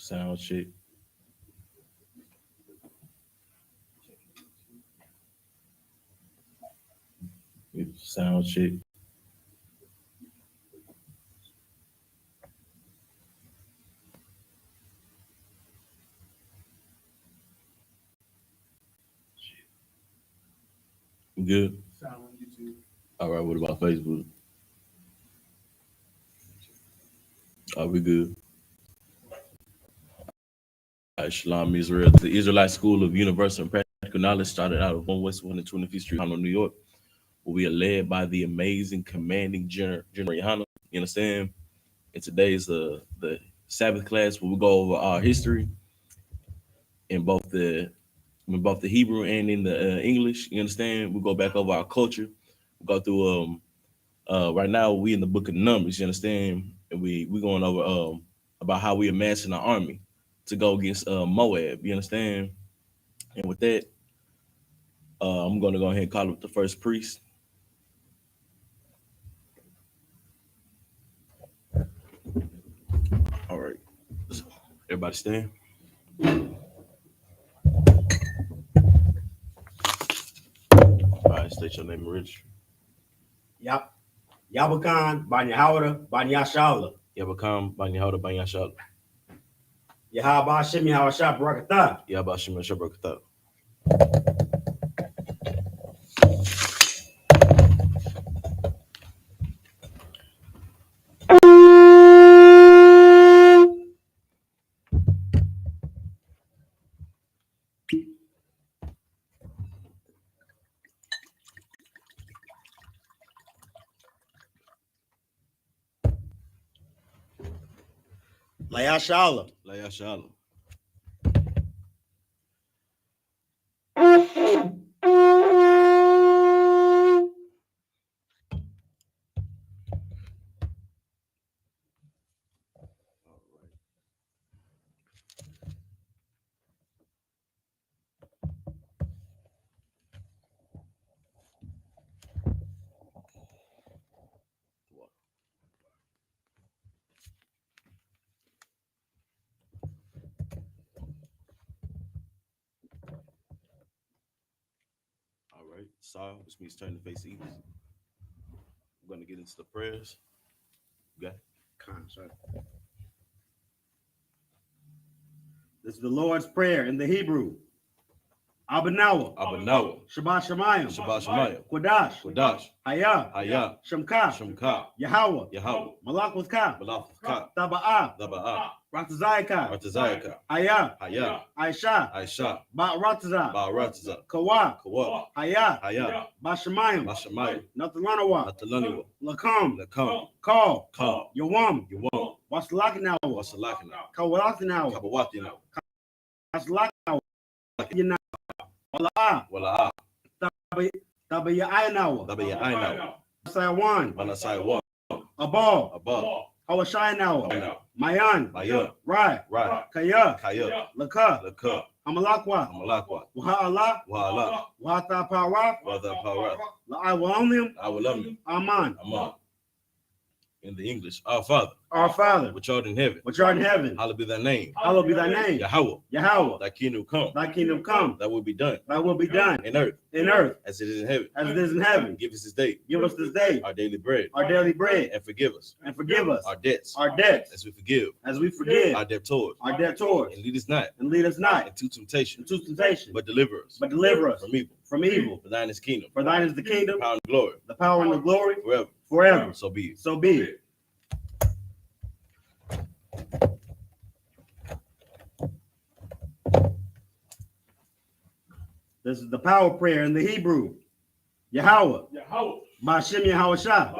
Sound check. Sound check. Good. All right. What about Facebook? Are we good? All right, Shalom, Israel. The Israelite School of Universal and Practical Knowledge started out of 1 West 125th Street, New York, where we are led by the amazing commanding General YAHANNA. You understand? And today is the Sabbath class where we go over our history in both the Hebrew and in the English. You understand? We go back over our culture. We go through right now we in the book of Numbers. You understand? And we going over about how we amassing our army to go against Moab. You understand? And with that, I'm going to go ahead and call up the first priest. All right. Everybody stand. All right, state your name and registry. Yep. Yabakan, Banyahawda, Banyashala. Yabakan, Banyahawda, Banyashala. Yahabashim, Yahawashah, Barakatah. Yabashim, Shabrakatah. Layashala. Layashala. All right, Saw, which means turn to face east. We're going to get into the prayers. You got it? This is the Lord's Prayer in the Hebrew. Abanawa. Abanawa. Shabbat Shemayim. Shabbat Shemayim. Qadash. Qadash. Shemka. Shemka. Yahweh. Malak with Ka. Taba'ah. Ratazayaka. Ayah. Aisha. Ba'ratazah. Kawa. Haya. Bashemayim. Natalanawa. Lakam. Call. Yawam. Wasalakinawa. Kawalakinawa. Kaslakinawa. Wala'ah. Tabaya'aynawa. Sayawan. Abal. Hawashaynawa. Mayan. Rai. Kaya. Laka. Amalakwa. Waha'Allah. Wahatapawaf. La'awalamium. Aman. In the English, our Father, which art in heaven, hallowed be thy name. Yahweh, thy kingdom come. Thy will be done. In earth, as it is in heaven. Give us this day. Our daily bread. And forgive us. Our debts. As we forgive. Our debtors. And lead us not. Into temptation. But deliver us. From evil. For thine is the kingdom. The power and the glory. Forever. So be it. This is the power prayer in the Hebrew. Yahweh. Ba'ashem Yahawashah.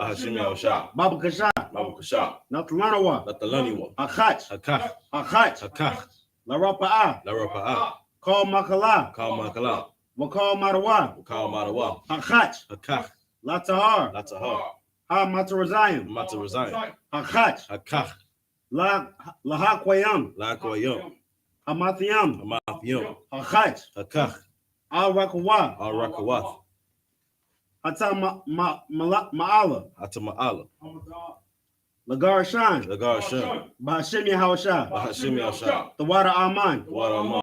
Babakashah. Natalanawa. Achach. Larapa'ah. Call Makala. Wakal Marawa. Achach. Latahar. Ha Matarazayim. Achach. Lahakwayam. Hamathiam. Achach. Al Rakawath. Hata Ma'ala. Lagarshan, Lagarshan, Bahashim Yahawashah, Bahashim Yahshua, the water Aman, Water.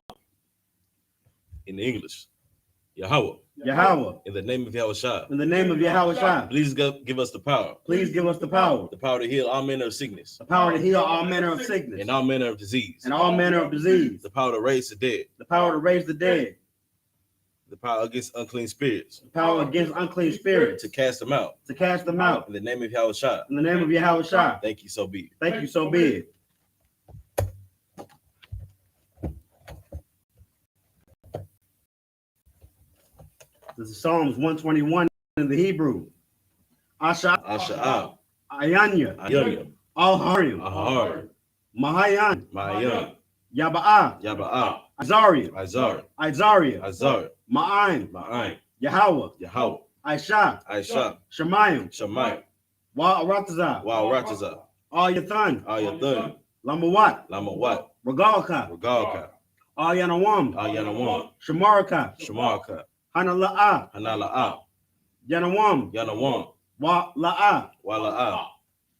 In English, Yahweh. Yahweh, In the name of Yahushua, in the name of Yahawashah, please give us the power. please give us the power To heal all manner of sickness, the power to heal all manner of sickness and all manner of disease, and all manner of disease, the power to raise the dead, the power to raise the dead, the power against unclean spirits, the power against unclean spirits, to cast them out. to cast them out. In the name of Yahushua, In the name of Yahawashah, thank you, so be it. thank you, so be it. This is Psalms 121 in the Hebrew. Asha, Asha'ah, Ayanya, Ayam, Al-Harim, Ahar, Mahayan, Ma'ayam, Yaba'ah, Yaba'ah, Azariah, Izar, Izariah, Azar, Ma'aim, Ma'ain, Yahweh, Yahweh, Aisha, Aisha, Shemayim, Shamayim, Wa'aratazah, Wa'arataza, Al-Yathan, Ayathan, Lamawat, Lamawat, Regalka, Regalka, Al-Yanawam, Ayanawam, Shamaraka, Shamarka, Hanala'ah, Hanala'ah, Yanawam, Yanawam, Wa'la'ah, Wala'ah,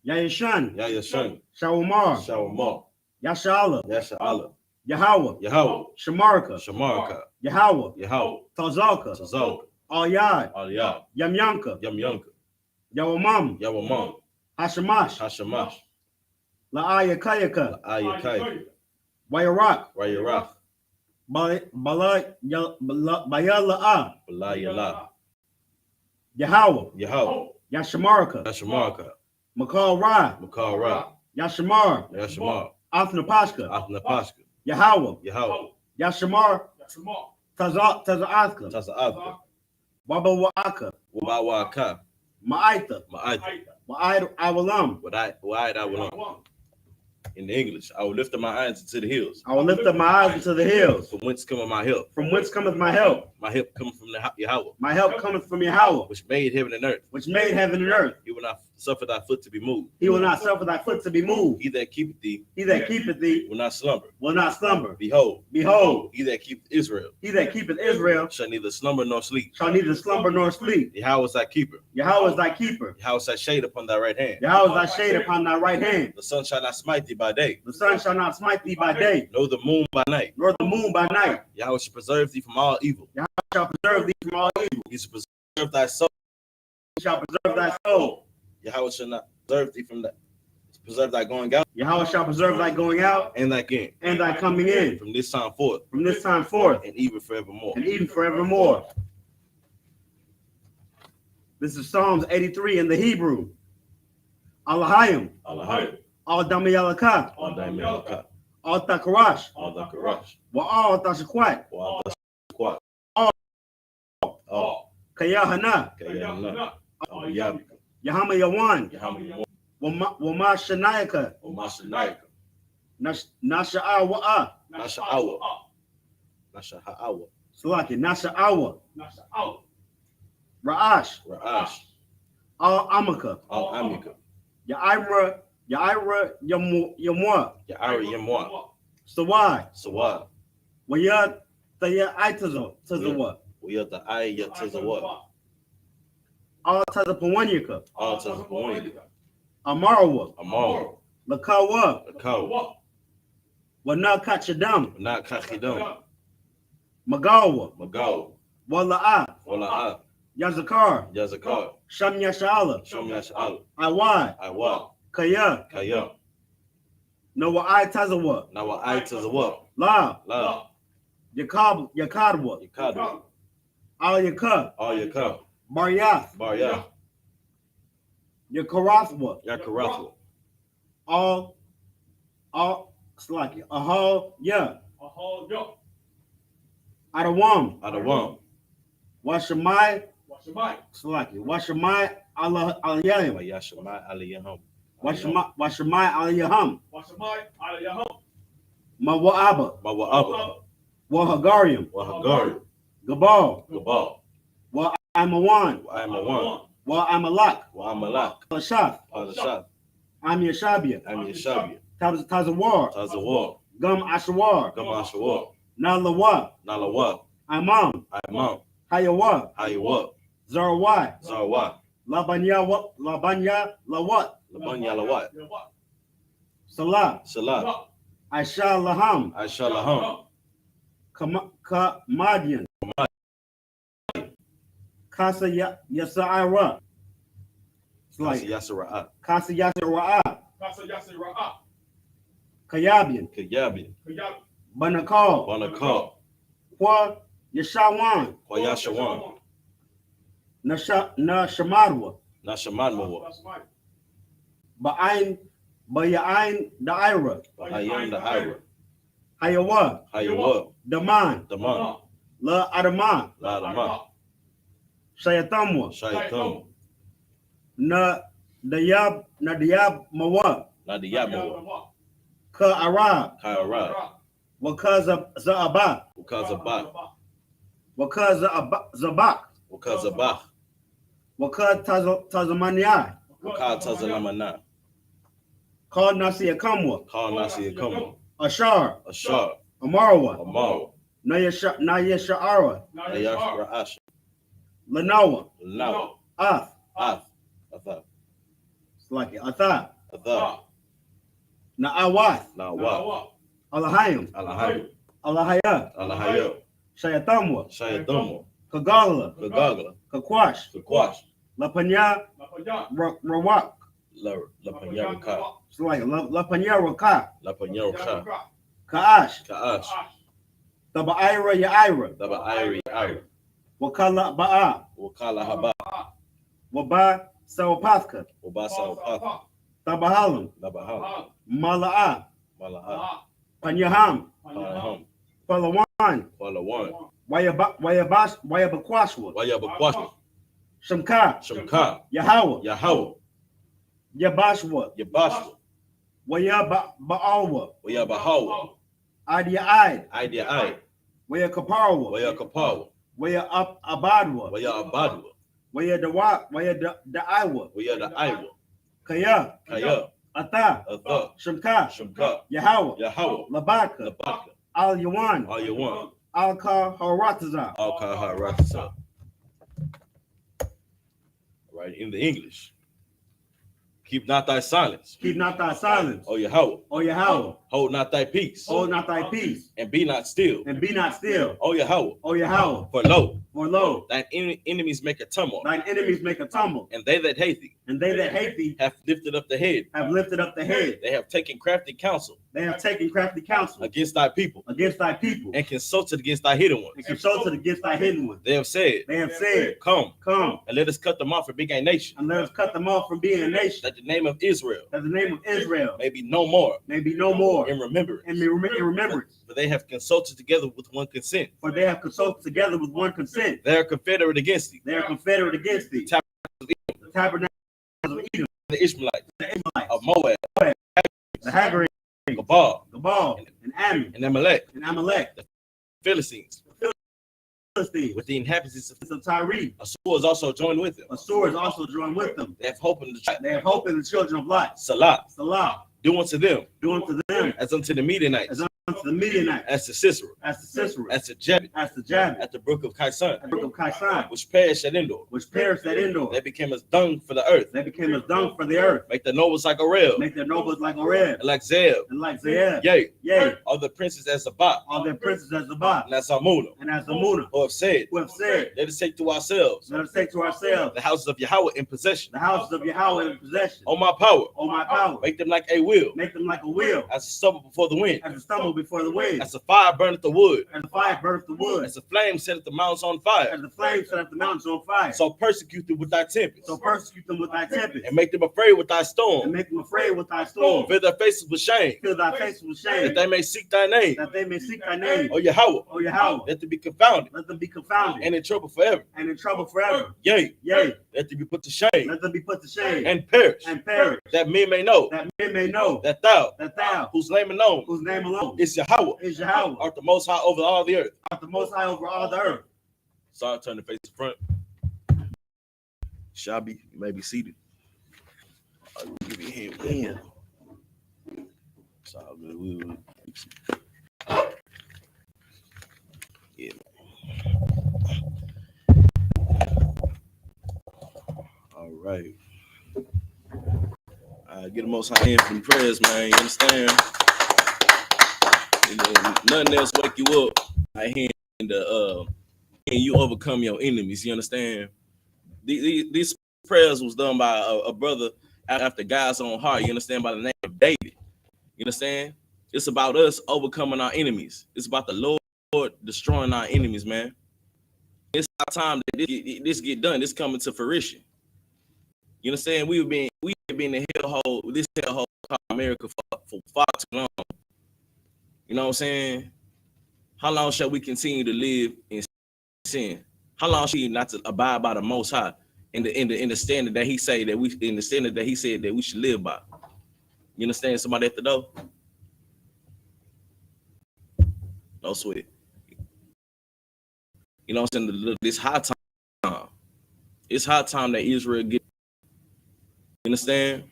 Yayashan, Yayashan, Shawamar, Shawamah, Yashala, Yasha'ala, Yahweh, Yahweh, Shamarka, Shamarka, Yahweh, Yahweh, Tazalka, Tazalka, Al-Yad, Aliyah, Yamyanka, Yamyanka, Yawamam, Yawamam, Hashamash, Hashamash, La'ayakayaka, Ayakai, Wayarak, Rayarach, Bayala'ah, Balayala, Yahweh, Yahweh, Yashamarka, Yashamarka, Makal Ra, Makara, Yashamar, Yashamar, Athnapashka, Athnapashka, Yahweh, Yahweh, Yashamar, Taza'athka, Taza'avka, Wabawa'aka, Wabawaka, Ma'aita, Ma'aita, Wa'id Awalam. Wa'id Awalam. In English, I will lift up my eyes into the hills. I will lift up my eyes into the hills. From whence cometh my help? From whence cometh my help? My help cometh from the Yahweh, My help cometh from Yahweh, which made heaven and earth. which made heaven and earth. He will not suffer thy foot to be moved. He will not suffer thy foot to be moved. He that keepeth thee He that keepeth thee will not slumber. will not slumber. Behold, Behold, he that keepeth Israel he that keepeth Israel shall neither slumber nor sleep. shall neither slumber nor sleep. Yahweh is thy keeper. Yahweh is thy keeper. Yahweh is thy shade upon thy right hand. Yahweh is thy shade upon thy right hand. The sun shall not smite thee by day, The sun shall not smite thee by day, nor the moon by night. nor the moon by night. Yahweh shall preserve thee from all evil. Shall preserve thee from all evil. He shall preserve thy soul. He shall preserve thy soul. Yahweh shall not preserve thee from that. Preserve thy going out Yahweh shall preserve thy going out and thy in and thy coming in from this time forth from this time forth and even forevermore. and even forevermore. This is Psalms 83 in the Hebrew. Alahayim, Allahayim, Al-Damayalaka, Al-Daimiyalaka, Al-Takarash, Al-Dakarash, Wa'al-Tashakwat, Al-Dashakwat, Kayahanna, Kayanna, Al-Yabika, Yahama Yawan, Yahamu, Wama Shanayaka, Umashanayaka, Nasha'a Wa'a, Nasha'awa, Nasha'awa, Salaki, Nasha'awa, Ra'ash, Ra'ash, Al-Amaka, Al-Amika, Ya'ira Yamwa, Ya'ari Yamwa, Sawai, Sawad, Wayad Taya Tazawa, Uyata Ayat Tazawad, Al Tazapawanyaka, All Tazawad, Amarawa, Amar, Lakawa, Akaw, Wana Kachadam, Not Kachidam, Magawa, Magaw, Wala'a, Wala'a, Yazakar, Yazakar, Shamya Shala, Shomash Al, Awai, Iwa, Kaya, Kayam, Noa Tazawa, Now I Tazawad, La, La, Yakadwa, Yakadu, Al Yaka, All Yakam, Baryath, Barya, Yakarathwa, Yakarathwa, All Slaki, Ahal, Ya, Adawam, Adawam, Washamai, Slaki, Washamai, Allah Alayahim, Yashamai Aliyaham, Washamai Alayaham, Mawa'aba, Mawa'aba, Wahagarium, Wahagari, Gabal, Gabal, Wa'amawan, Wa'amawan, Wa'amalak, Wa'amalak, Alashaf, Padashah, Am Yashabia, Amyashabia, Tazawar, Tazawar, Gum Ashawar, Gamashawar, Nalawa, Nalawa, Imam, Imam, Hayawa, Hayawat, Zarawai, Zarwa, Labanya, Lawat, Laban Yalawat. Salah. Salah. I.S.H.A.L.A.M. I.S.H.A.L.A.M. Kamadian. Kasa Yasa'ira. It's like Yasira'at. Kasa Yasira'at. Kayabian. Kayabi. Banakal. Banakal. Kwa Lashawan. Yashawan. Nashamadwa. Nashamadmawa. Ba'ain Da'ira. Ayan the Ira. Hayawa. Hayawa. Daman. Daman. La Adama. La Adama. Shayatamwa. Shaitam. Dayab Mawa. Nadiyamawa. Ka Arab. Kairad. Wakaza Za'aba. Ukazabak. Wakaza Zabak. Ukazabak. Wakatazamaniai. Ukatazalamana. Called Nasi Akamwa. Call Nasi Akama. Ashar. Ashar. Amarwa. Amal. Nayasha'ara. Ayashra'ash. Lanawa. Now. Ath. Ath. Atha. It's like it. Atha. Atha. Na'awath. Now what? Alahayim. Alahayim. Alahaya. Alahayo. Shayatamwa. Shayatamo. Kagala. Gagagla. Kakwash. Kakwash. Lapanya. Rawak. La Panyaraka. It's like Lapanya Raka. La Panyaraka. Ka'ash. Ka'ash. Taba'ira Ya'ira. Daba Iri Ira. Wakala Ba'a. Wakala Haba. Waba Sawapathka. Ubasa Upatha. Tabahalam. Dabaham. Mala'a. Malaha. Panyaham. Panaham. Palawan. Palawan. Wayabakwashwa. Wayabakwashwa. Shamka. Shamka. Yahawa. Yahawa. Yabashwa. Yabashwa. Wayaba'alwa. Wayabahawa. Idiya'id. Idea. Wayakaparwa. Wayakapawa. Wayabadwa. Wayabadwa. Wayada'aiwa. Wayadaiwa. Kaya. Kaya. Atha. Atha. Shamka. Shamka. Yahawa. Yahawa. Labaka. Labaka. Al-Yawan. All you want. Al-Kaharataza. All Kaharataza. Right, in the English. Keep not thy silence. Keep not thy silence. O Yahweh. O Yahweh. Hold not thy peace. Hold not thy peace. And be not still. And be not still. O Yahweh. O Yahweh. For lo. For lo. Thine enemies make a tumult. Thine enemies make a tumble. And they that hate thee. And they that hate thee. Have lifted up the head. Have lifted up the head. They have taken crafty counsel. They have taken crafty counsel. Against thy people. Against thy people. And consulted against thy hidden ones. And consulted against thy hidden ones. They have said. They have said. Come. Come. And let us cut them off from being a nation. And let us cut them off from being a nation. That the name of Israel. That the name of Israel. May be no more. May be no more. In remembrance. In remembrance. For they have consulted together with one consent. For they have consulted together with one consent. They are confederate against thee. They are confederate against thee. The tabernacle of Edom. The Ishmaelites. The Israelites. Of Moab. The Hagarites. Gabal. And Ammon. And Amalek. The Philistines. Philistines. With the inhabitants of Tyre. Assur is also joined with them. Assur is also joined with them. They have hope in the They have hope in the children of light. Salah. Salah. Do unto them. Do unto them. As unto the Midianites. As unto the Midianites. As to Sisera. As to Sisera. As to Jabin. As to Jabin. At the brook of Kaisan. At the brook of Kaisan. Which perished at Endor. Which perished at Endor. They became as dung for the earth. They became as dung for the earth. Make the nobles like Orel. Make their nobles like Orel. And like Zeb. And like Zeb. Yea. Yea. All the princes as Zabak. All their princes as Zabak. And as Amuna. And as Amuna. Who have said. Let us take to ourselves. Let us take to ourselves. The houses of Yahweh in possession. The houses of Yahweh in possession. On my power. On my power. Make them like a wheel. Make them like a wheel. As a stumble before the wind. As a stumble before the wind. As a fire burneth the wood. As the fire burneth the wood. As the flame setteth the mountains on fire. As the flame setteth the mountains on fire. So persecute them with thy tempest. So persecute them with thy tempest. And make them afraid with thy storm. And make them afraid with thy storm. Fill their faces with shame. Fill thy faces with shame. That they may seek thy name. That they may seek thy name. O Yahweh. O Yahweh. Let them be confounded. Let them be confounded. And in trouble forever. And in trouble forever. Yea. Yea. Let them be put to shame. Let them be put to shame. And perish. And perish. That men may know. That men may know. That thou. Whose name alone. Whose name alone. Is Yahweh. Is Yahweh. Art the most high over all the earth. Art the most high over all the earth. So I turn the face to front. Shabby, you may be seated. I will give you a hand. Damn. It's all good. Yeah. All right. Get the most high hand for the prayers, man. You understand? Nothing else wake you up. I hand the and you overcome your enemies. You understand? These prayers was done by a brother after God's own heart. You understand? By the name of David. You understand? It's about us overcoming our enemies. It's about the Lord destroying our enemies, man. It's our time that this get done. This coming to fruition. You understand? We've been in the hellhole called America for far too long. You know what I'm saying? How long shall we continue to live in sin? How long shall we not to abide by the Most High in the standard that He said that we should live by? You understand? Somebody at the door? No sweat. You know what I'm saying? This high time. It's high time that Israel get. You understand?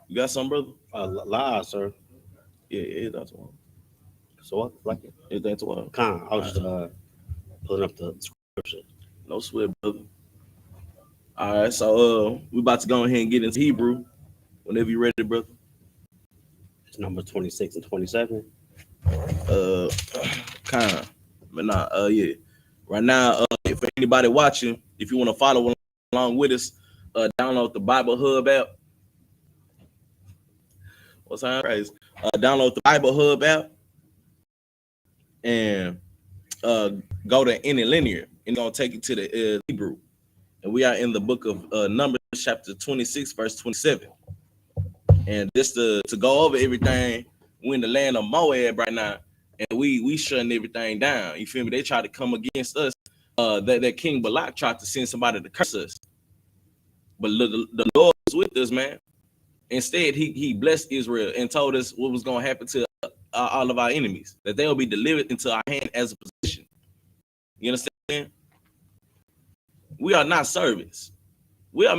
You got something, brother? Lie, sir. Yeah, that's one. So what? Like it? That's one. I was just pulling up the scripture. No sweat, brother. All right, so we about to go ahead and get into Hebrew. Whenever you're ready, brother. It's number 26 and 27. But nah, yeah. Right now, if anybody watching, if you want to follow along with us, download the Bible Hub app. What's that phrase? Download the Bible Hub app and go to any linear, and gonna take you to the Hebrew. And we are in the book of Numbers, chapter 26, verse 27. And just to go over everything, we're in the land of Moab right now, and we shutting everything down. You feel me? They try to come against us. That King Balak tried to send somebody to curse us, but the Lord was with us, man. Instead, he blessed Israel and told us what was going to happen to all of our enemies, that they will be delivered into our hand as a possession. You understand? We are not servants. We are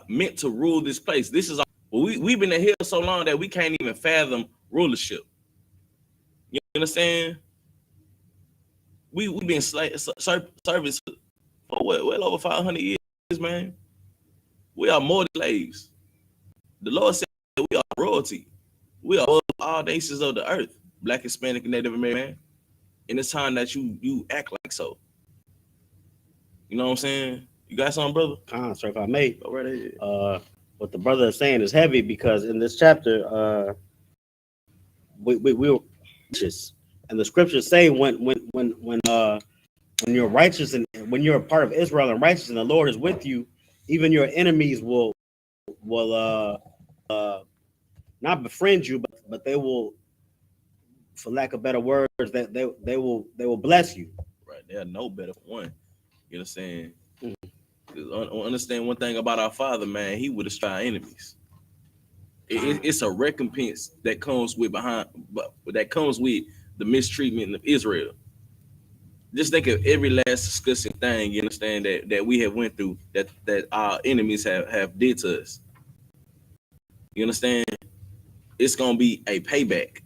meant to rule this place. This is we've been in here so long that we can't even fathom rulership. You understand? We've been servants for well over 500 years, man. We are more than slaves. The Lord said we are royalty. We are above all nations of the earth, Black, Hispanic, and Native American. And it's time that you act like so. You know what I'm saying? You got something, brother? Sir, if I may. Go right ahead. What the brother is saying is heavy, because in this chapter, we were righteous, and the scriptures say when you're righteous and when you're a part of Israel and righteous, and the Lord is with you, even your enemies will not befriend you, but they will, for lack of better words, that they will bless you. Right, they'll know better for one. You know what I'm saying? Understand one thing about our Father, man. He would destroy our enemies. It's a recompense that comes with the mistreatment of Israel. Just think of every last disgusting thing, you understand, that we have went through, that our enemies have did to us. You understand? It's gonna be a payback.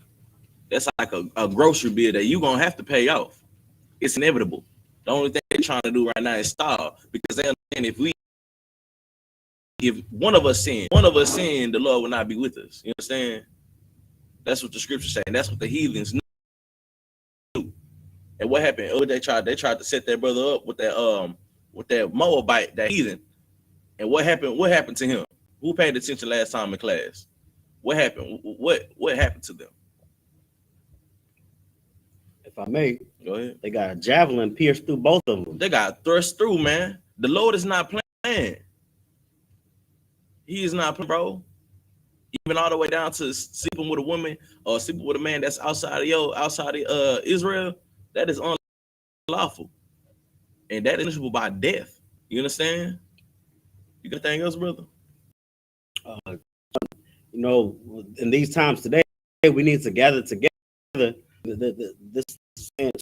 That's like a grocery bill that you're gonna have to pay off. It's inevitable. The only thing they're trying to do right now is starve, because they understand if one of us sin, the Lord will not be with us. You understand? That's what the scriptures say, and that's what the heathens knew. And what happened? They tried to set their brother up with that Moabite, that heathen. And what happened? What happened to him? Who paid attention last time in class? What happened? What happened to them? If I may, go ahead. They got a javelin pierced through both of them. They got thrust through, man. The Lord is not playing. He is not playing, bro. Even all the way down to sleeping with a woman or sleeping with a man that's outside of Israel, that is unlawful, and that is punishable by death. You understand? You got anything else, brother? In these times today, we need to gather together. This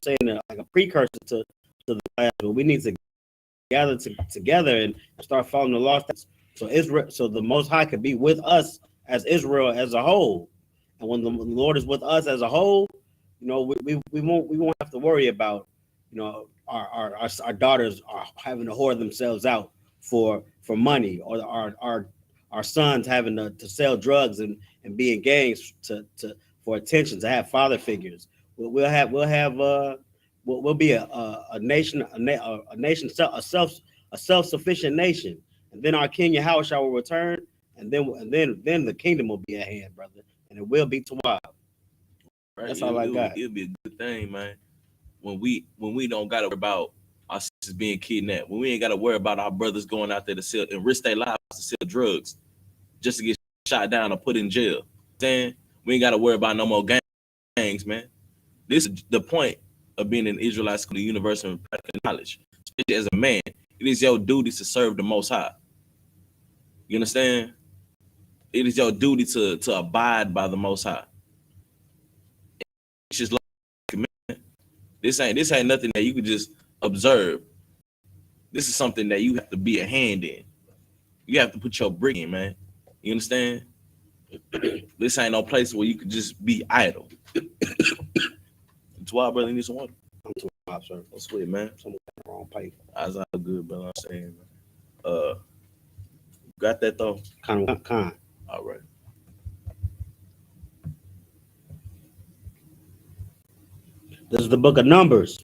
saying like a precursor to the class, but we need to gather together and start following the law. So the Most High could be with us as Israel as a whole. And when the Lord is with us as a whole, we won't have to worry about our daughters are having to whore themselves out for money, or our sons having to sell drugs and be in gangs for attention, to have father figures. We'll be a nation, a self-sufficient nation, and then our King Yahushua will return, and then the kingdom will be at hand, brother, and it will be Tawab. Right? That's all I got. It'll be a good thing, man. When we don't gotta worry about our sisters being kidnapped, when we ain't gotta worry about our brothers going out there to sell and risk their lives to sell drugs just to get shot down or put in jail. Saying we ain't gotta worry about no more gangs, man. This is the point of being an Israelite school, the universal and practical knowledge. Especially as a man, it is your duty to serve the Most High. You understand? It is your duty to abide by the Most High. It's just like, man, this ain't nothing that you can just observe. This is something that you have to be a hand in. You have to put your brick in, man. You understand? This ain't no place where you could just be idle. That's why, brother, you need some water. I'm too hot, sir. That's sweet, man. Someone got the wrong pipe. That's all good, brother. I'm saying, man. Got that though? Con. All right. This is the book of Numbers,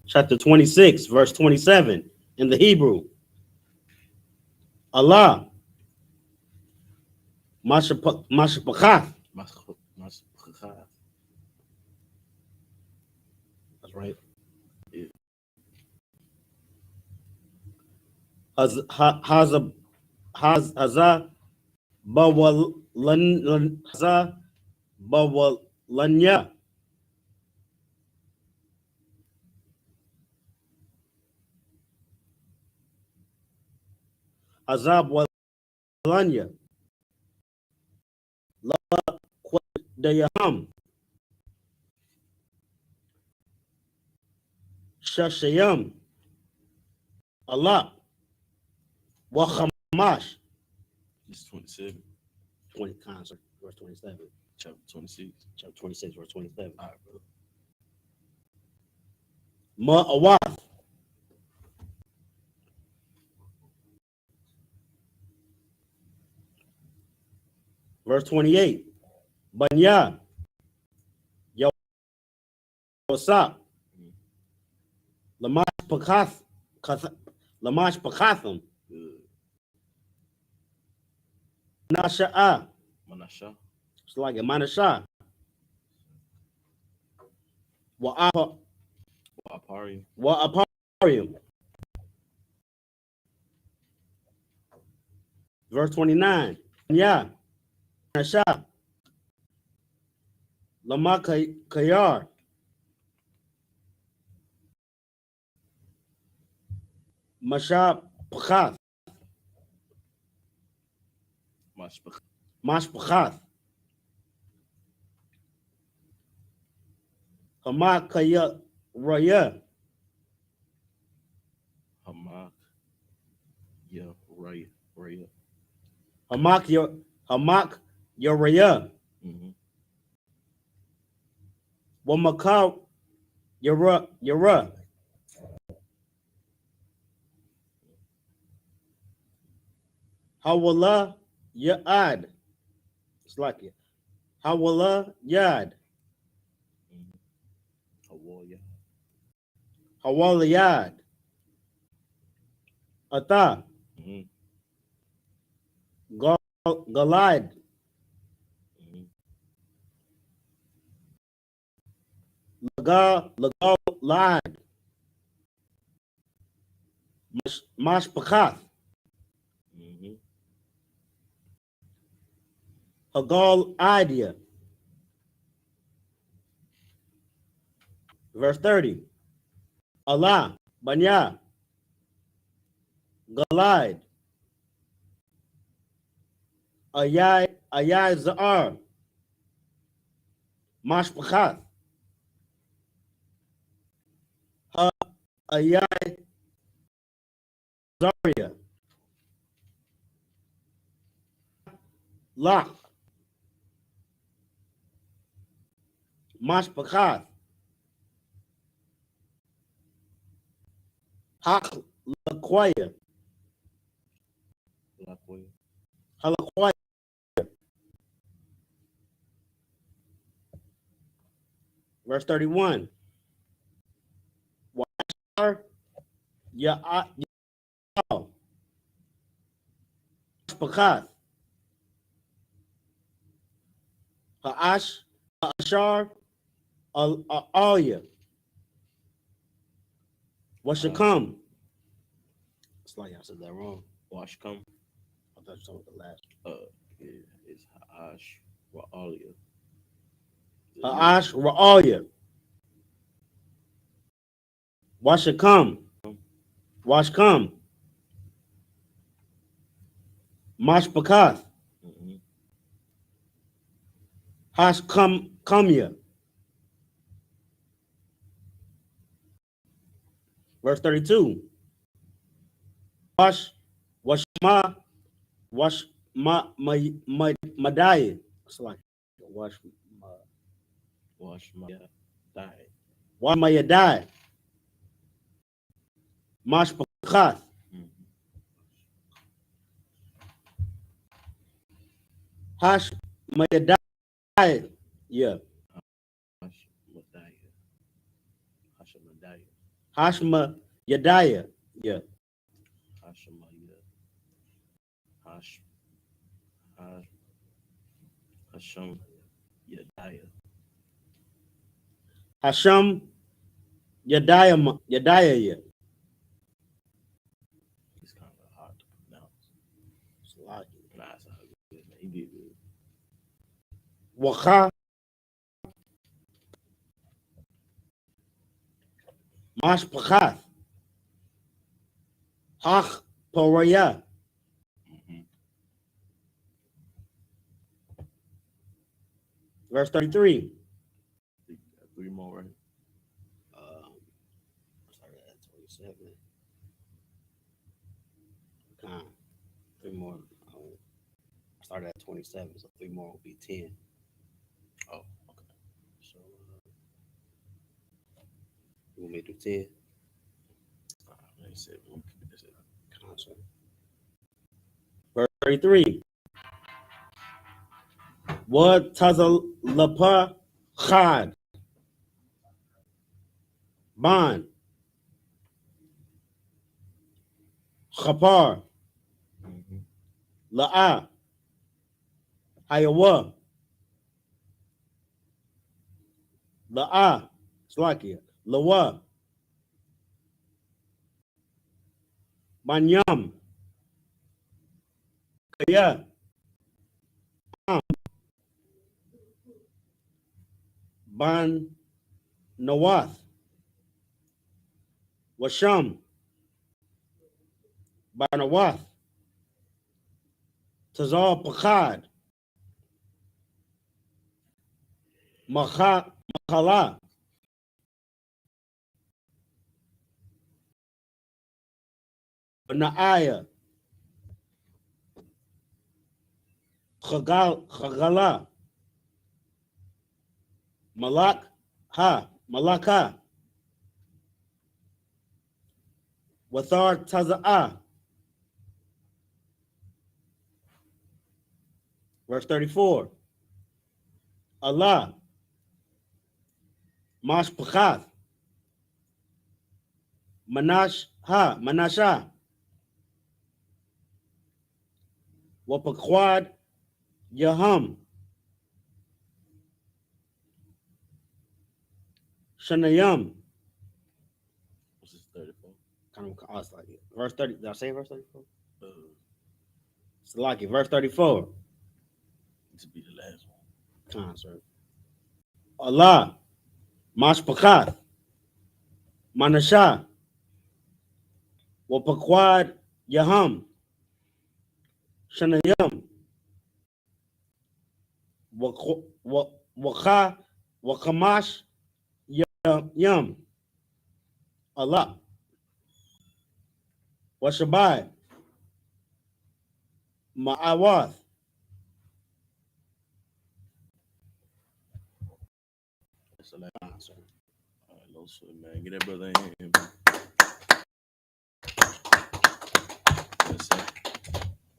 chapter 26, verse 27 in the Hebrew. Allah, Mashapakah. That's right. Yeah. Haza Bawalanya. Azab Walanya. La Qadayaham. Shashayam. Allah. Wahamash. It's 27. 20 concert, verse 27. Chapter 26. Chapter 26, verse 27. All right, bro. Ma'awath. Verse 28. Banya. Yawasap. Lamash Pakatham. Manasha'a. Manasha. It's like a Manasha. Wa'aparium. Verse 29. Yeah. Manasha. Lama Kayar. Masha Pakath. Mashpakath. Hamakaya Raya. Hamak. Yeah, Raya. Hamak Yoraya. Wamakau Yara. Hawala Ya'ad. It's like it. Hawala Yad. Hawala Yad. Ata. Galad. Lagalad. Mashpakath. Hagal idea. Verse 30. Allah, Banya, Galad, Ayai Za'ar, Mashpakath, Ha Ayai Zaria, Lach, Mashpakath, Hak Laquaya, Verse 31. YAHANNA. Ashar. Alia. YAHANNA. It's like I said that wrong. Washcom. I thought you told the last. It's Ash Ra'alia. Ash Ra'alia. Washcom. Washcom. Mashpakath. Mm-hmm. Hashkamya. Verse 32. Washma. Madai. It's like Died. Wamayadai. Mashpakath. Mm-hmm. Hashmayadai. Yeah. Hashamadaya. Hashmayadaya. Yeah. Hashamaya. Hasham Yadaya. Hasham Yadaya. Yeah. He's kind of hard to pronounce. It's a lot. Nah, it's all good, man. He did good. Waka. Mashpakath. Hach Poraya. Mm-hmm. Verse 33. Three more, right? Started at 27. Three more. Started at 27, so three more will be 10. Oh, okay. So you want me to do 10? They said we'll keep this in. Concert. Verse 33. What Tazalapa Chad Ban Chapar Mm-hmm. La'a Hayawa La'a Slakia Lawa Banyam Kaya Ban Nawath Washam Banawath Tazal Pakad Makhala Benaaya Chagala Malaka Wathar Taza'ah. Verse 34. Allah Mashpachath Manasha Wapakwad Yaham Shanayam. What's this, 34? Kind of, I was like, verse 30. Did I say verse 34? Uh, It's like it. Verse 34. this will be the last one. Concert. Allah Mashpachath Manasha Wapakwad Yaham Shanayam Wakamash Yam Allah Washabai Ma'awath. That's the last one. All right, no sweat, man. Get that brother in here.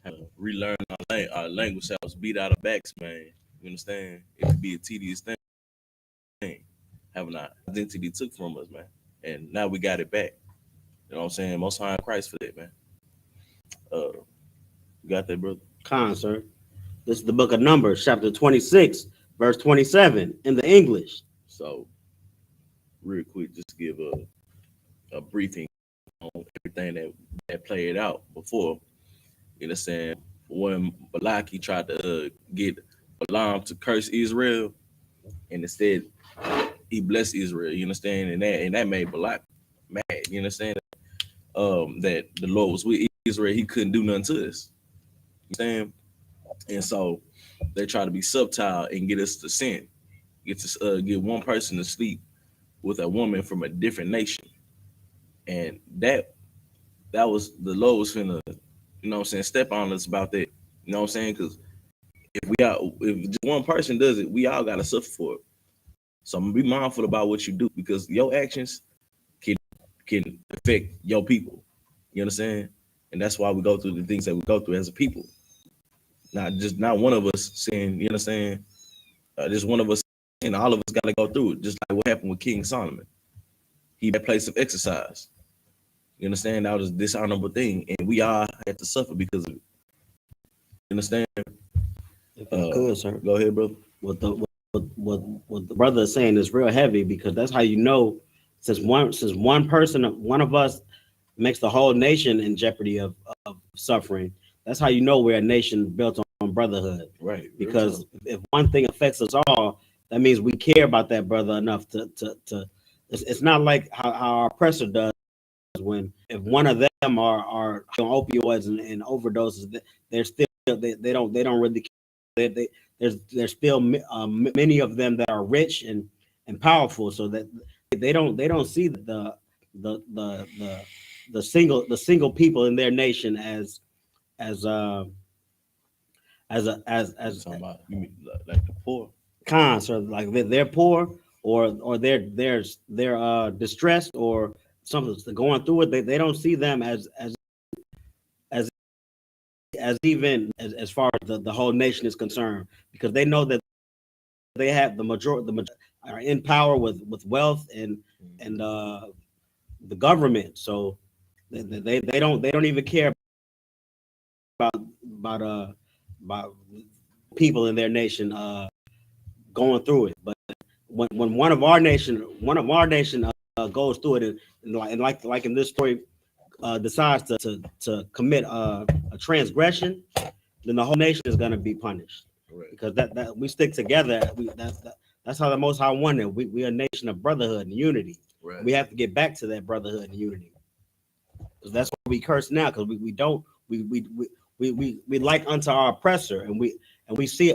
Have to relearn our language. I was beat out of backs, man. You understand? It could be a tedious thing. having our identity took from us, man. And now we got it back. You know what I'm saying? Most high in Christ for that, man. You got that, brother? Con, sir. This is the book of Numbers, chapter 26, verse 27 in the English. So, real quick, just to give a briefing on everything that played out before. You know what I'm saying? When Balak he tried to get Balaam to curse Israel, and instead he blessed Israel. You understand? And that made Balak mad. You understand? That the Lord was with Israel, he couldn't do nothing to us. You understand? And so they try to be subtle and get us to sin, get one person to sleep with a woman from a different nation, and that was the Lord was finna, you know what I'm saying, step on us about that. You know what I'm saying? Because if just one person does it, we all gotta suffer for it. So I'm gonna be mindful about what you do because your actions can affect your people. You understand? And that's why we go through the things that we go through as a people. Not one of us saying, you understand? Just one of us saying all of us gotta go through it. Just like what happened with King Solomon. He had a place of exercise. You understand? That was a dishonorable thing, and we all had to suffer because of it. You understand? If I could, sir. Go ahead, brother. What the brother is saying is real heavy because that's how you know since one person, one of us makes the whole nation in jeopardy of suffering. That's how you know we're a nation built on brotherhood. Right. Because if one thing affects us all, that means we care about that brother enough to it's not like how our oppressor does when if one of them are on opioids and overdoses, they're still they don't really care. There's still many of them that are rich and powerful, so that they don't see the single people in their nation as talking about you mean like the poor. cons, or like they're poor or they're distressed or something going through it. They don't see them as even as far as the whole nation is concerned, because they know that they have the majority are in power with wealth and the government, so they don't even care about people in their nation going through it. But when one of our nation goes through it and like in this story decides to commit a transgression, then the whole nation is going to be punished. Right. Because that we stick together. That's how the Most High wanted. We are a nation of brotherhood and unity. Right. We have to get back to that brotherhood and unity. Because that's what we curse now. Because we like unto our oppressor, and we see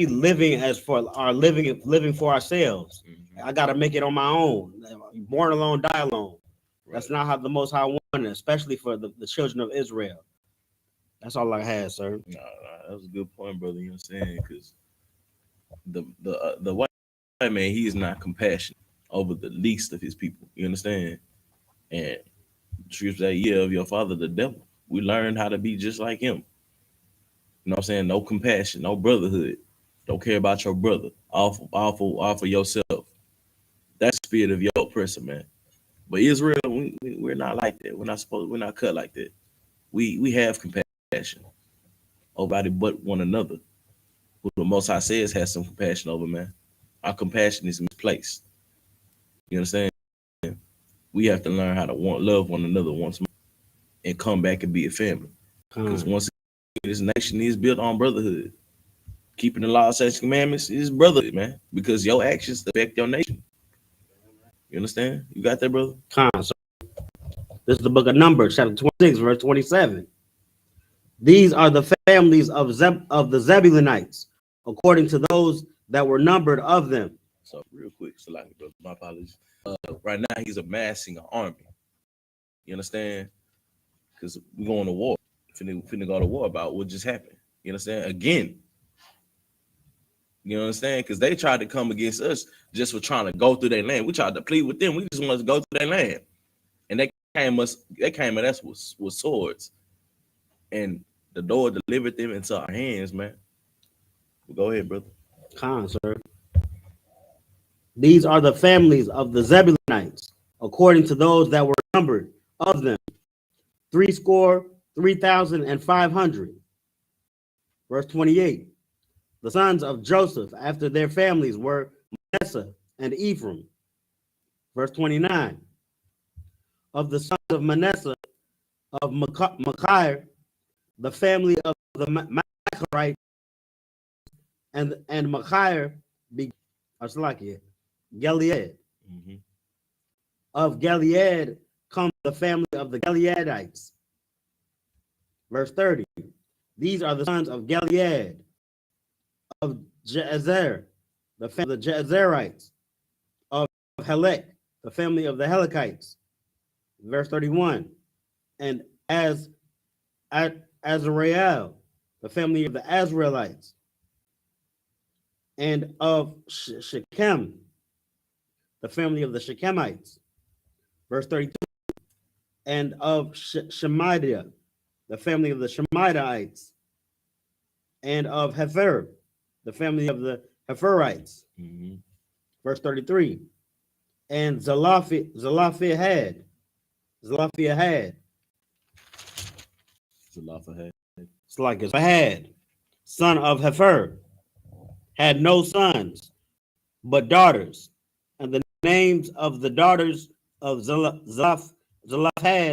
living as for our living for ourselves. Mm-hmm. I got to make it on my own. Born alone, die alone. Right. That's not how the Most High wanted, especially for the children of Israel. That's all I had, sir. Nah, that was a good point, brother. You know what I'm saying? Because the white man, he is not compassionate over the least of his people. You understand? And scripture say, "Yeah, of your father, the devil." We learned how to be just like him. You know what I'm saying? No compassion, no brotherhood. Don't care about your brother. All for yourself. That's the spirit of your oppressor, man. But Israel, we're not like that. We're not cut like that. We have compassion over nobody but one another. Who the Most High says has some compassion over, man. Our compassion is misplaced. You understand? We have to learn how to love one another once more and come back and be a family. Because once again, this nation is built on brotherhood. Keeping the law, statutes, commandments is brotherhood, man. Because your actions affect your nation. You understand? You got that, brother? So this is the book of Numbers, chapter 26, verse 27. These are the families of the Zebulunites, according to those that were numbered of them. So real quick, Salaki, brother, my apologies. Right now, he's amassing an army. You understand? Because we're going to war. Finna go to war about what just happened. You understand? Again. You understand? Because they tried to come against us just for trying to go through their land. We tried to plead with them. We just wanted to go through their land. And they came at us with swords. And the Lord delivered them into our hands, man. Well, go ahead, brother. Sir. These are the families of the Zebulunites, according to those that were numbered of them, 3,500. Verse 28. The sons of Joseph after their families were Manasseh and Ephraim. Verse 29. Of the sons of Manasseh, of Machir, the family of the Machirites, and Machir Gilead. Mm-hmm. Of Gilead comes the family of the Gileadites. Verse 30. These are the sons of Gilead, of Jezer, the family of the Jezerites, of Helek, the family of the Helekites. Verse 31. And Azrael, the family of the Azraelites, and of Shechem, the family of the Shechemites. Verse 32. And of Shemaiah, the family of the Shemaites, and of Hefer, the family of the Heferites. Mm-hmm. Verse 33. And Zelophehad, son of Hefer, had no sons, but daughters. And the names of the daughters of Zelophehad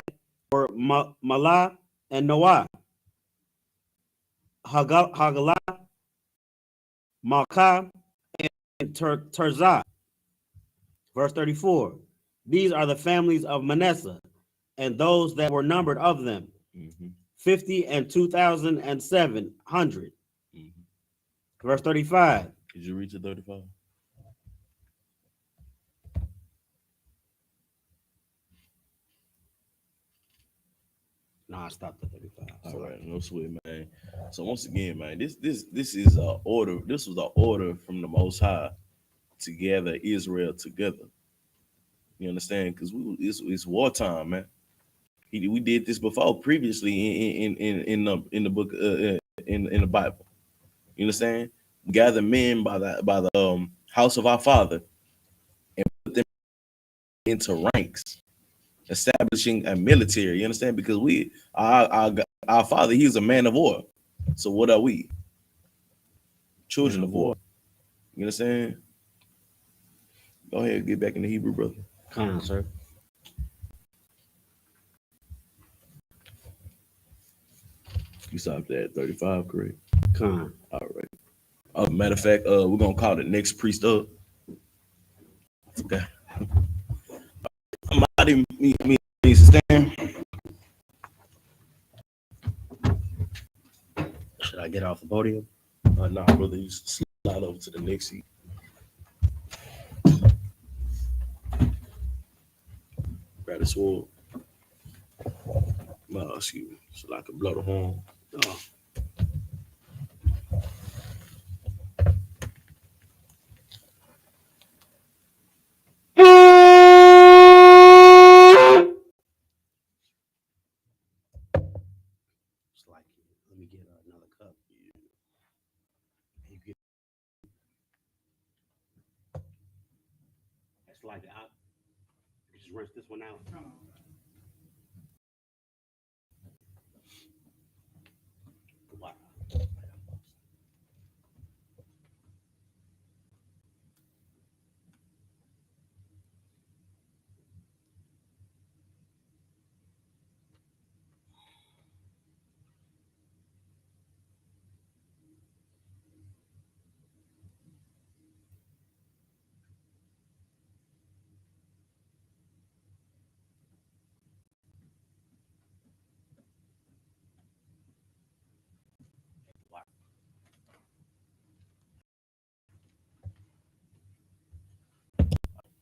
were Malah and Noah, Hagalah, Malkah, and Tirzah. Verse 34. These are the families of Manasseh, and those that were numbered of them, 50 and 2,700. Verse 35. Did you reach the 35? No, I stopped at 35. All right, no sweat, man. So once again, man, this is a order. This was an order from the Most High to gather Israel together. You understand? Because it's wartime, man. We did this before, previously in the book in the Bible. You understand? Gather men by the house of our Father and put them into ranks, establishing a military. You understand? Because our Father, He is a man of war. So what are we? Children of war. You understand? Go ahead, get back in the Hebrew, brother. Come on, sir. You stopped at 35, correct? Come on. All right. Matter of fact, we're gonna call the next priest up. Okay. Me stand. Should I get off the podium? Nah, brother, you slide over to the next seat. Grab the sword. No, excuse me. So I can blow the horn. Oh. Let me get another cup. You get. It's like I just rinse this one out. Wow.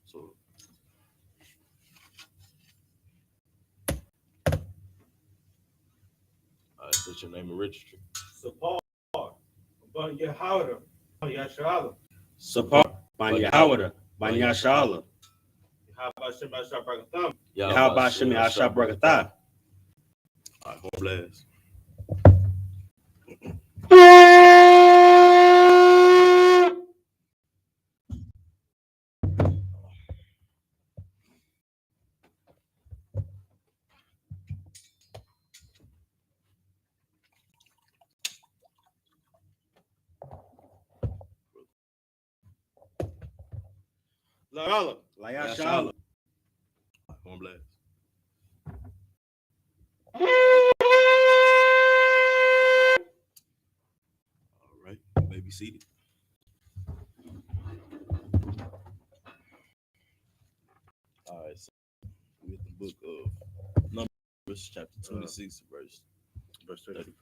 So put your name in registry. Support Ban Yahawah, Yashala. Support Ban Yahawah, Ban Yashala. How about Shema Shabakatham? How about Shemi I.S.U.P.K? All right, go blast. SHALAM. Lashawan. On blast. All right, you may be seated. All right, so we're in the book of Numbers, chapter 26, verse 35.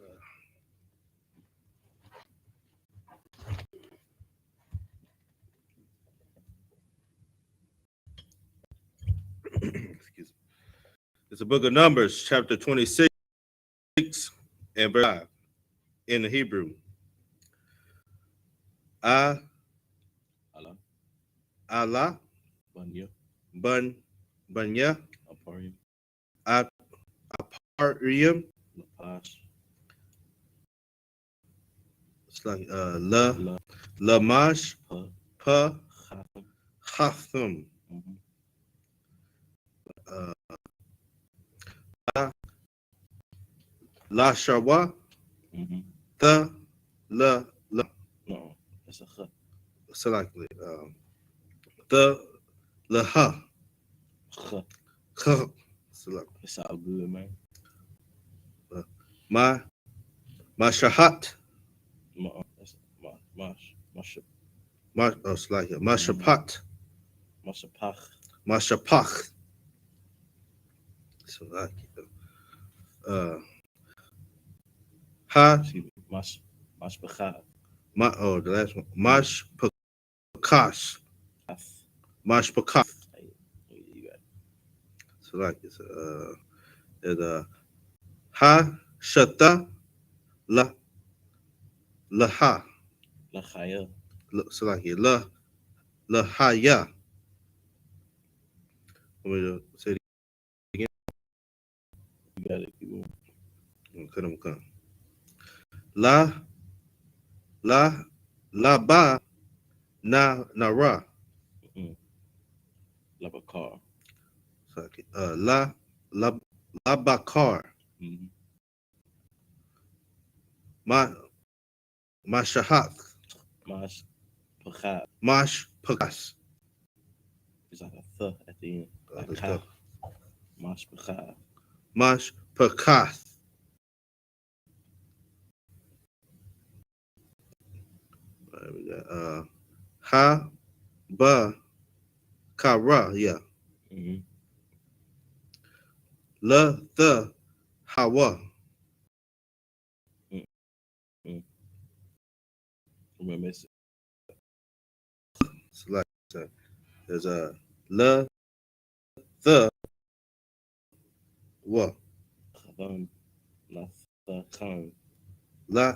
Excuse me. It's the book of Numbers, chapter 26 and verse 5 in the Hebrew. Allah, Banya, Banya, Aparium, Aparium. Lapash, It's like La, Lamash, Pa, Chatham, Hatham, Lashawan, the La, no, that's a Ch. selectly, the Laha, Ch. select, It's all good, man. Mashahat, That's Mash, select Mashapat, Mashapach, Mashapach, select, Ha, excuse me, Mashpachah, the last one, Mashpakash, Mashpakash. You got it. Select it's Ha Shata La Laha. Lachaya, Select it La Lahaya. I'm gonna say it you got it. Keep going. again. Okay. La Ba Nara. Labakar, Select it. La Bakar. Mashahat. Mashpachah. Mashpakas. It's like a th at the end. Like Let's ka. go. Mashpachah. Mashpakas. We got Ha Ba Kara, yeah. La the Hawa. Remember, it's Select. There's a La the Wa. Chavan, Lathachan, La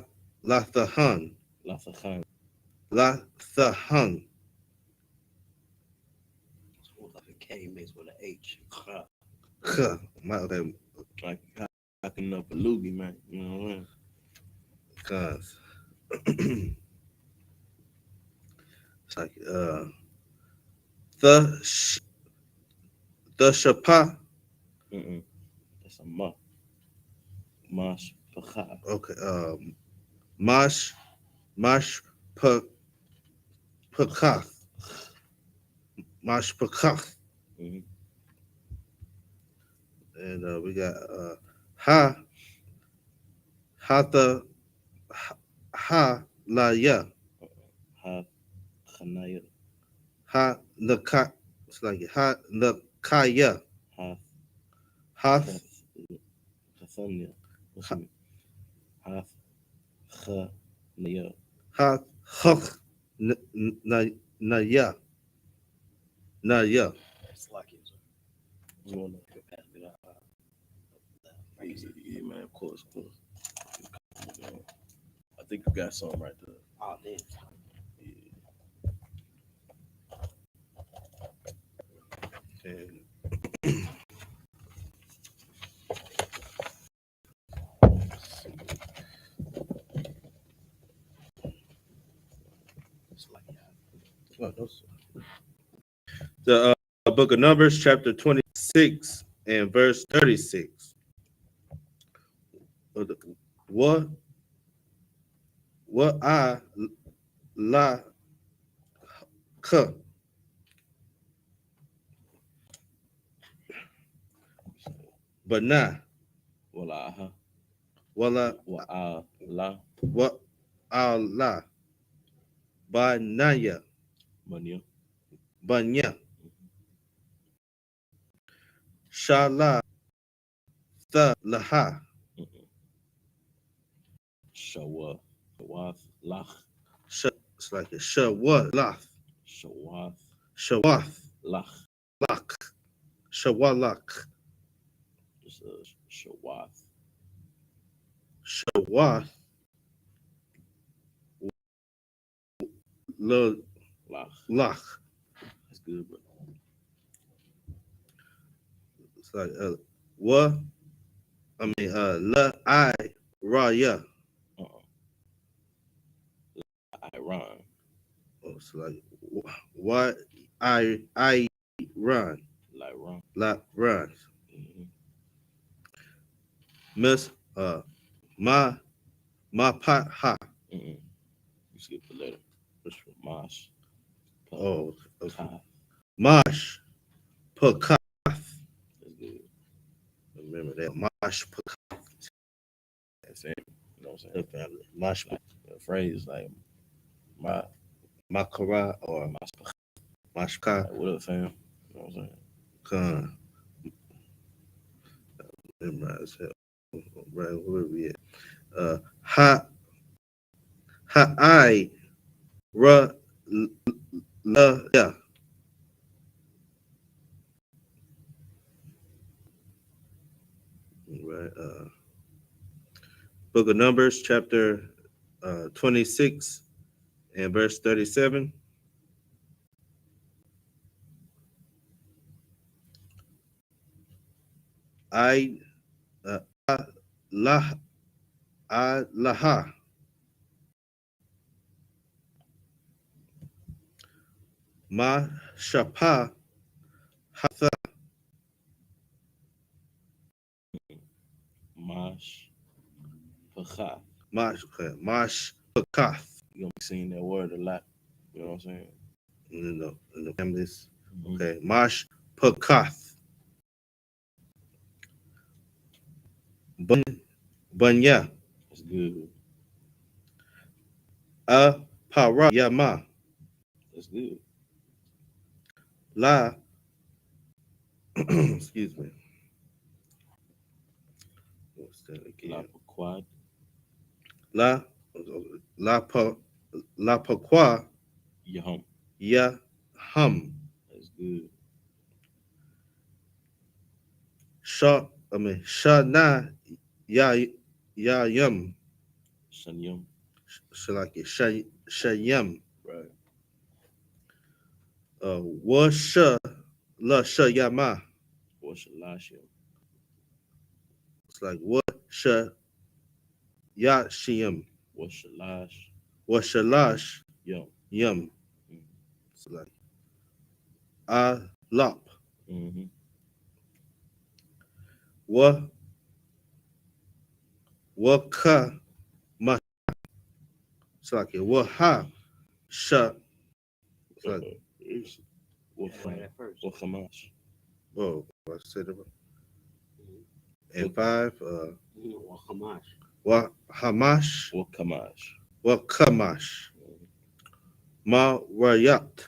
the Hun. Lathachan. La the Hun. It's like a K mixed with an H. Okay. Like hacking up a loogie, man. You know what I mean? Cause it's like the Shapa. That's a ma. Mashpachah. Okay. Mash Pakach. Mash Pakach. And we got Ha Hatha Ha La Ya. Ha Chanaya. Ha Naka. It's like Ha Nakaya. Ha Hath Chathanya. What's it mean? Ha Chanaya. Hath Hach Naya. Naya. It's like it's You want to yeah, man, of course. I think you got something right there. oh, damn. And It's like that. the book of Numbers, chapter 26 and verse 36. What I la ka Bana, Walaha. Wala, Wa'ala. Wa, Allah, Banaya, Manya. Banya, Shala, Tha, Laha, Shawa. Shawath. Lach. It's like a Shawalath, Shawath. Shawath, Lach. Lak, Shawalak, It's Shawath. Shawath, Lach. Lach. That's good, bro. It's like La, I, Raya. Uh-uh. Iran. Oh, it's like what I run, Like Ron. La, run. Mm-hmm. Miss, ma, pa, ha. Mm-mm. You skip the letter. Mosh. Oh, Ka. Mash, Pakath. That's good. Remember that. Mash, Pakath. That's it. You know what I'm saying? Family. Mash, Like a phrase like my Makara or my Mashka. like what up, fam? You know what I'm saying? Khan. Memorize hell. Right, where we at? Ha, I, Ra, La, yeah. Right. Book of Numbers, chapter 26 and verse 37. I, la, laha. Ma, shapa, hatha. Mosh. Pacha. Mash, pakath. You're gonna be seeing that word a lot. You know what I'm saying? In the families. Mm-hmm. Okay. Mash, pakath. Banya, That's good. para, yama. That's good. La, excuse me. What's that La again? Quad. La, la, pa, la, pakwa, Yahum. ya, hum. That's good. Shana, ya, yum. Shanyum. Shalaki, shayam. Right. Washa, la, shayama. Or Shalashim. It's like washa, ya, shiyam. Or Shalash. Washalash, Yum. yum. Mm-hmm. It's like lop. Mm-hmm. Waka, ma. It's like waha, sha. It's like, Or Right at first. Chamash. oh, I said it. Mhm. And 5, Well, Hamash. Hamash, Or Kamash. Kamash, Ma Rayat.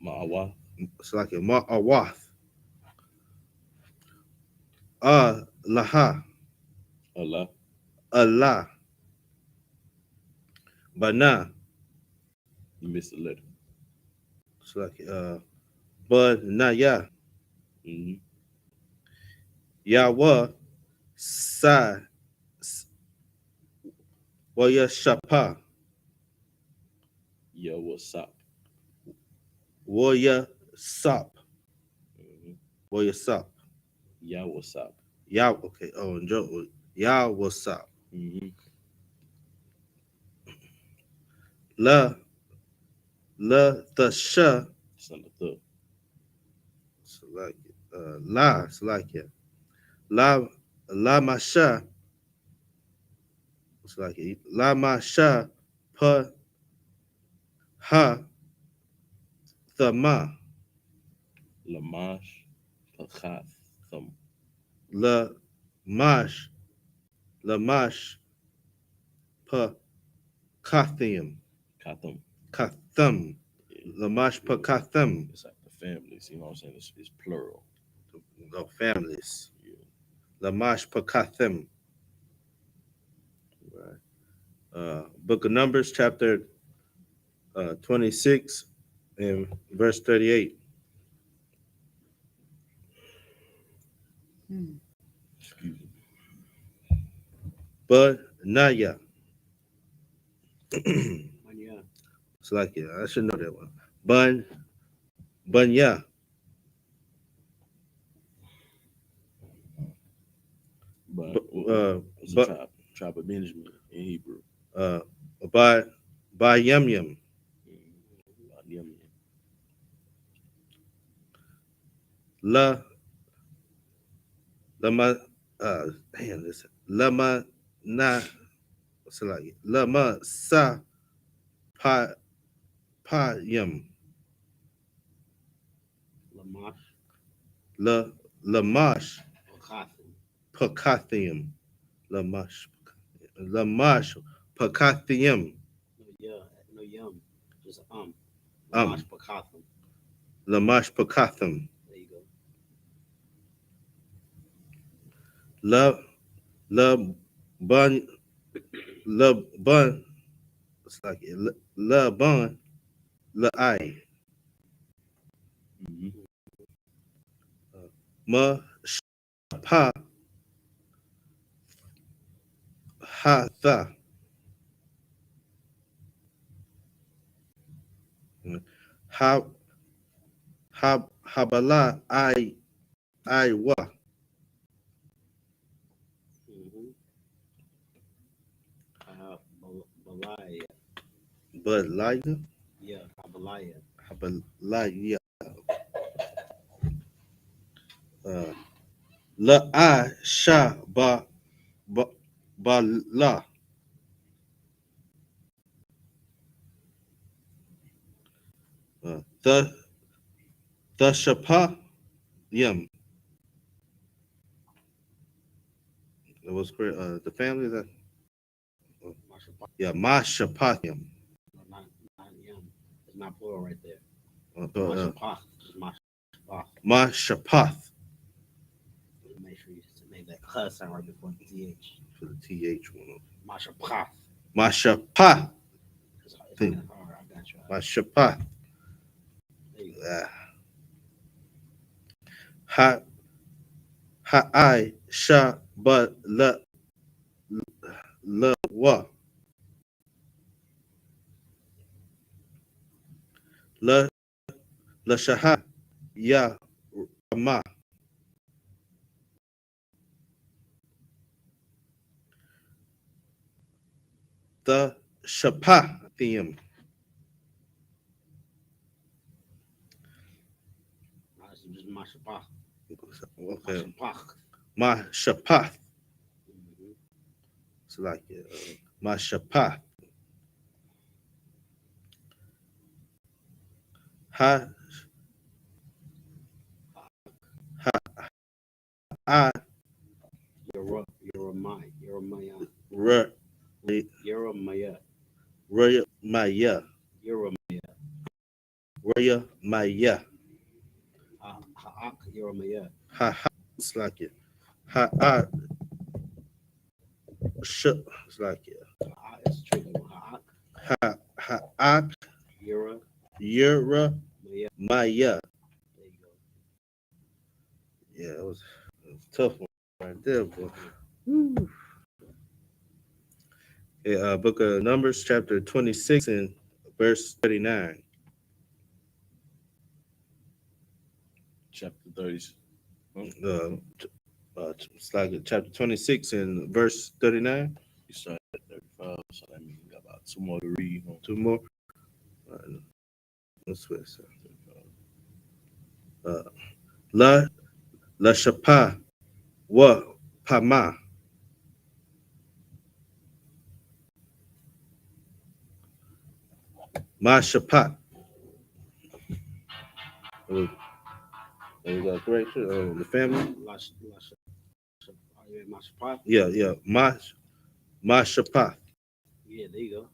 Ma'awa. It's like a Ma Awath. Laha, Allah. Allah, Bana. You missed a letter. It's like Banaya, Mm-hmm. Yahweh, Sa, Waya Shapa, Yo, what's up? Waya Sop, Mm-hmm. Waya Sop. Yeah, what's up? Yah, okay. Oh, and Joe, Yah, what's up? Mm-hmm. La, the Sha, It's on the third. so like, La, so like, yeah. La Masha, it's like, La Masha, Pa, Ha, the Ma, Lamash. Pachath. Lamash Pakathium. Katham. Katham. Lamash Pakatham. It's like the families, you know what I'm saying? It's plural. No families. Yeah. Lamash Pakathim. Right. Book of Numbers, chapter 26 and verse 38. Excuse me. But Naya. Yeah. It's like it. I should know that one. Bunya. But it's a But tribe of Benjamin in Hebrew. by Yum Yum. Yum, La Lama damn this Lama na what's it like? Lama sa pa yum. Lamash. Lamash Pakathim. Pakathium. Lamash Pakathium. No yum. Just Lamash Pakathim. Lamash Pakathim. There you go. Bun it's like it. Bun I. Mm-hmm. Ma pa ha tha. Habala I wa. Balaya. But like Yeah, Balaya. Habalaya. La I sha ba la. The shapa yum. It was great. The family that yeah, ma shapathim. No, not yum. It's not plural right there. Ma Ma shapath Make sure you make that cuss sound right before the th. for the th one. Ma shapath. Ma shapath. It's kind of hard. I got you. Ma shapath. There you go. Ha I sha but la wa. La shaha ya ma. The shapathim. It's just ma shapath. Okay. Ma Ma shapath. Mm-hmm. It's like ma shapath. Ha I Yeremiah. Maya. Yeremiah. Maya. Ha'ak Yeremiah. It's like it. I it's like it. It's tricky. Ha'ak Yeremiah. Maya. There you go. Yeah, it was a tough one right there, boy. Yeah, Book of Numbers, chapter 26 and verse 39. Chapter 30. It's like chapter 26 and verse 39. You start at 35, so that means we got about 2 more to read. Two more. Let's switch. La shapa wa pama. Ma shapat. We got correction. The family. Mashpath. Yeah. Mashpath. Yeah, there you go.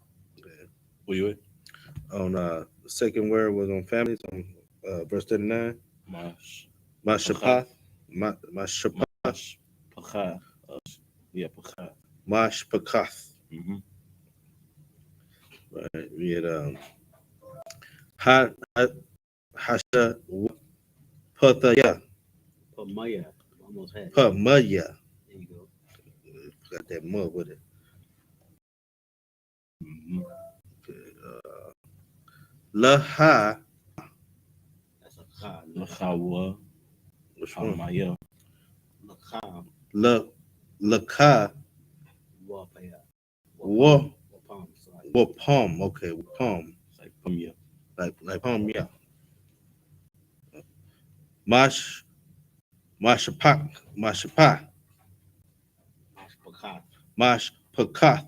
Where you at? On the second word was on families on verse 39. Mash. Mashpath. Mashpath. Mash. Pacha. Yeah, Pacha. Mashpakath. Mm-hmm. Right. We had ha hasha pathaya Pamaya. Almost had it. pamaya. There you go. Got that mud with it. Mm-hmm. Laha. That's a kha. Lachawa. Which one? Maya. Lakha. La laka Wapaya. wa Wapam. Sorry. wapam. Okay, wapam. It's like Pamya. Like palm. Yeah. Mashapak. Mashapa. Mashpakat. Mashpakath.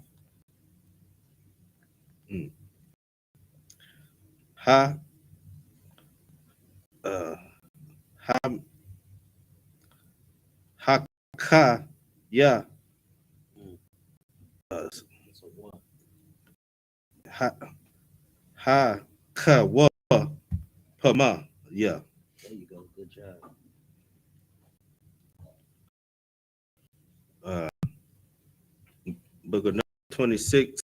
Ha uh ha haka ya So what? ha ha ka wa pama. Yeah. There you go. Good job. Book of Numbers 26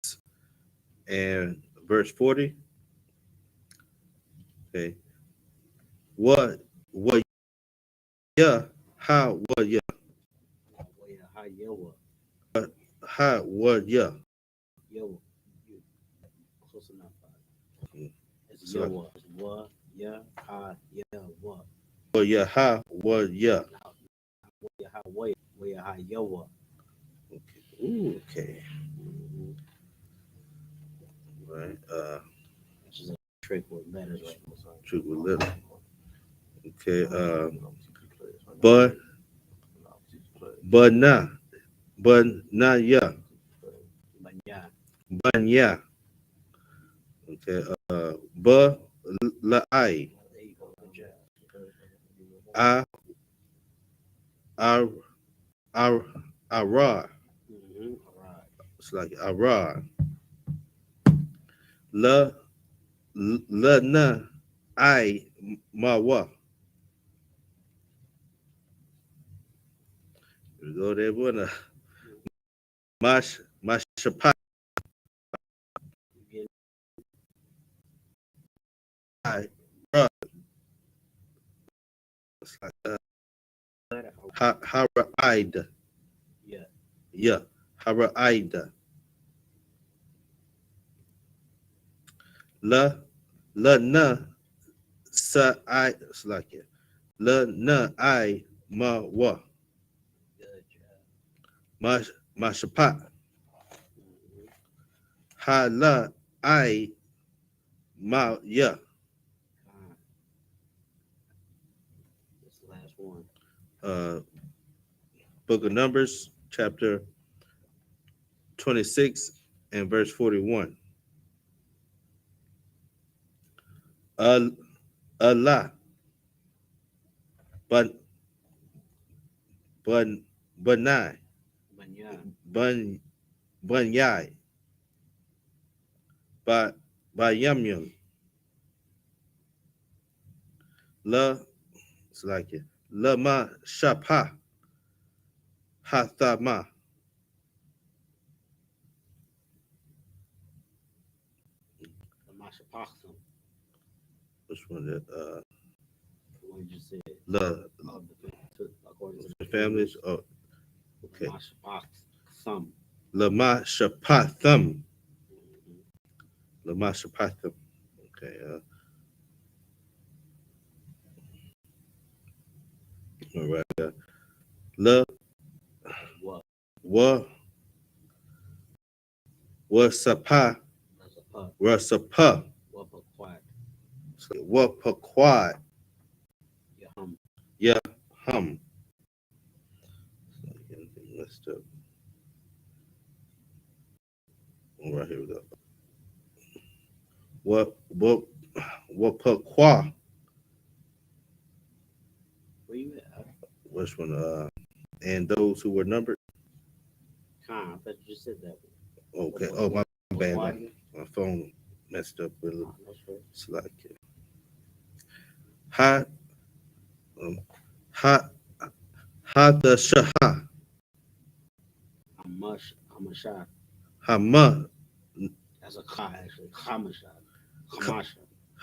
and verse 40. Okay. What yeah, how what yeah, Waya. Hi, Yowa. how what yeah. Yowa. You close enough. It's So like, Yowa. It's wa. Yeah. Ha. Yeah. Wa. what yeah, how what yeah. Waya. Ha. Waya. Waya. Ha. Yowa. Okay. Ooh, okay. Right. Which is a trick with letters right now. So. True with little. Okay. But nah. But nah yeah. But yeah. But yeah. Okay. But la I. There you go. Good job. I I I ra. All right. It's like ra. La la na I ma wa. Here we go there, boy. Mash shapa. You I ra. It's like get it? hara ida. Yeah. Yeah. Hara ida. La na sa I. It's like it. La na I ma wa. Good job. Ma shapa. Ha la I ma ya. That's the last one. Book of Numbers, chapter 26 and verse 41. Allah, but nai, Banya. bun yai, ba yum yum, la, it's like it, la ma shapa, ha tha ma, The Mashapachim. which one that, The one you just said. la, According to the families, oh, the okay, Mashapachim. la ma shapa thumb, la ma shapa thumb, okay, all right, la, What? wa sapa, That's a pup. Rasapa, What a quack. what pa quad, Yahum. yeah, hum. Anything messed up. All right, here we go. What pa qua? Where you at? Which one? and those who were numbered. I thought you just said that. Okay. Oh, my bad. My phone messed up with a little. It's like ha ha the shaha I'm a shot. hama That's a ka actually. Hamasha.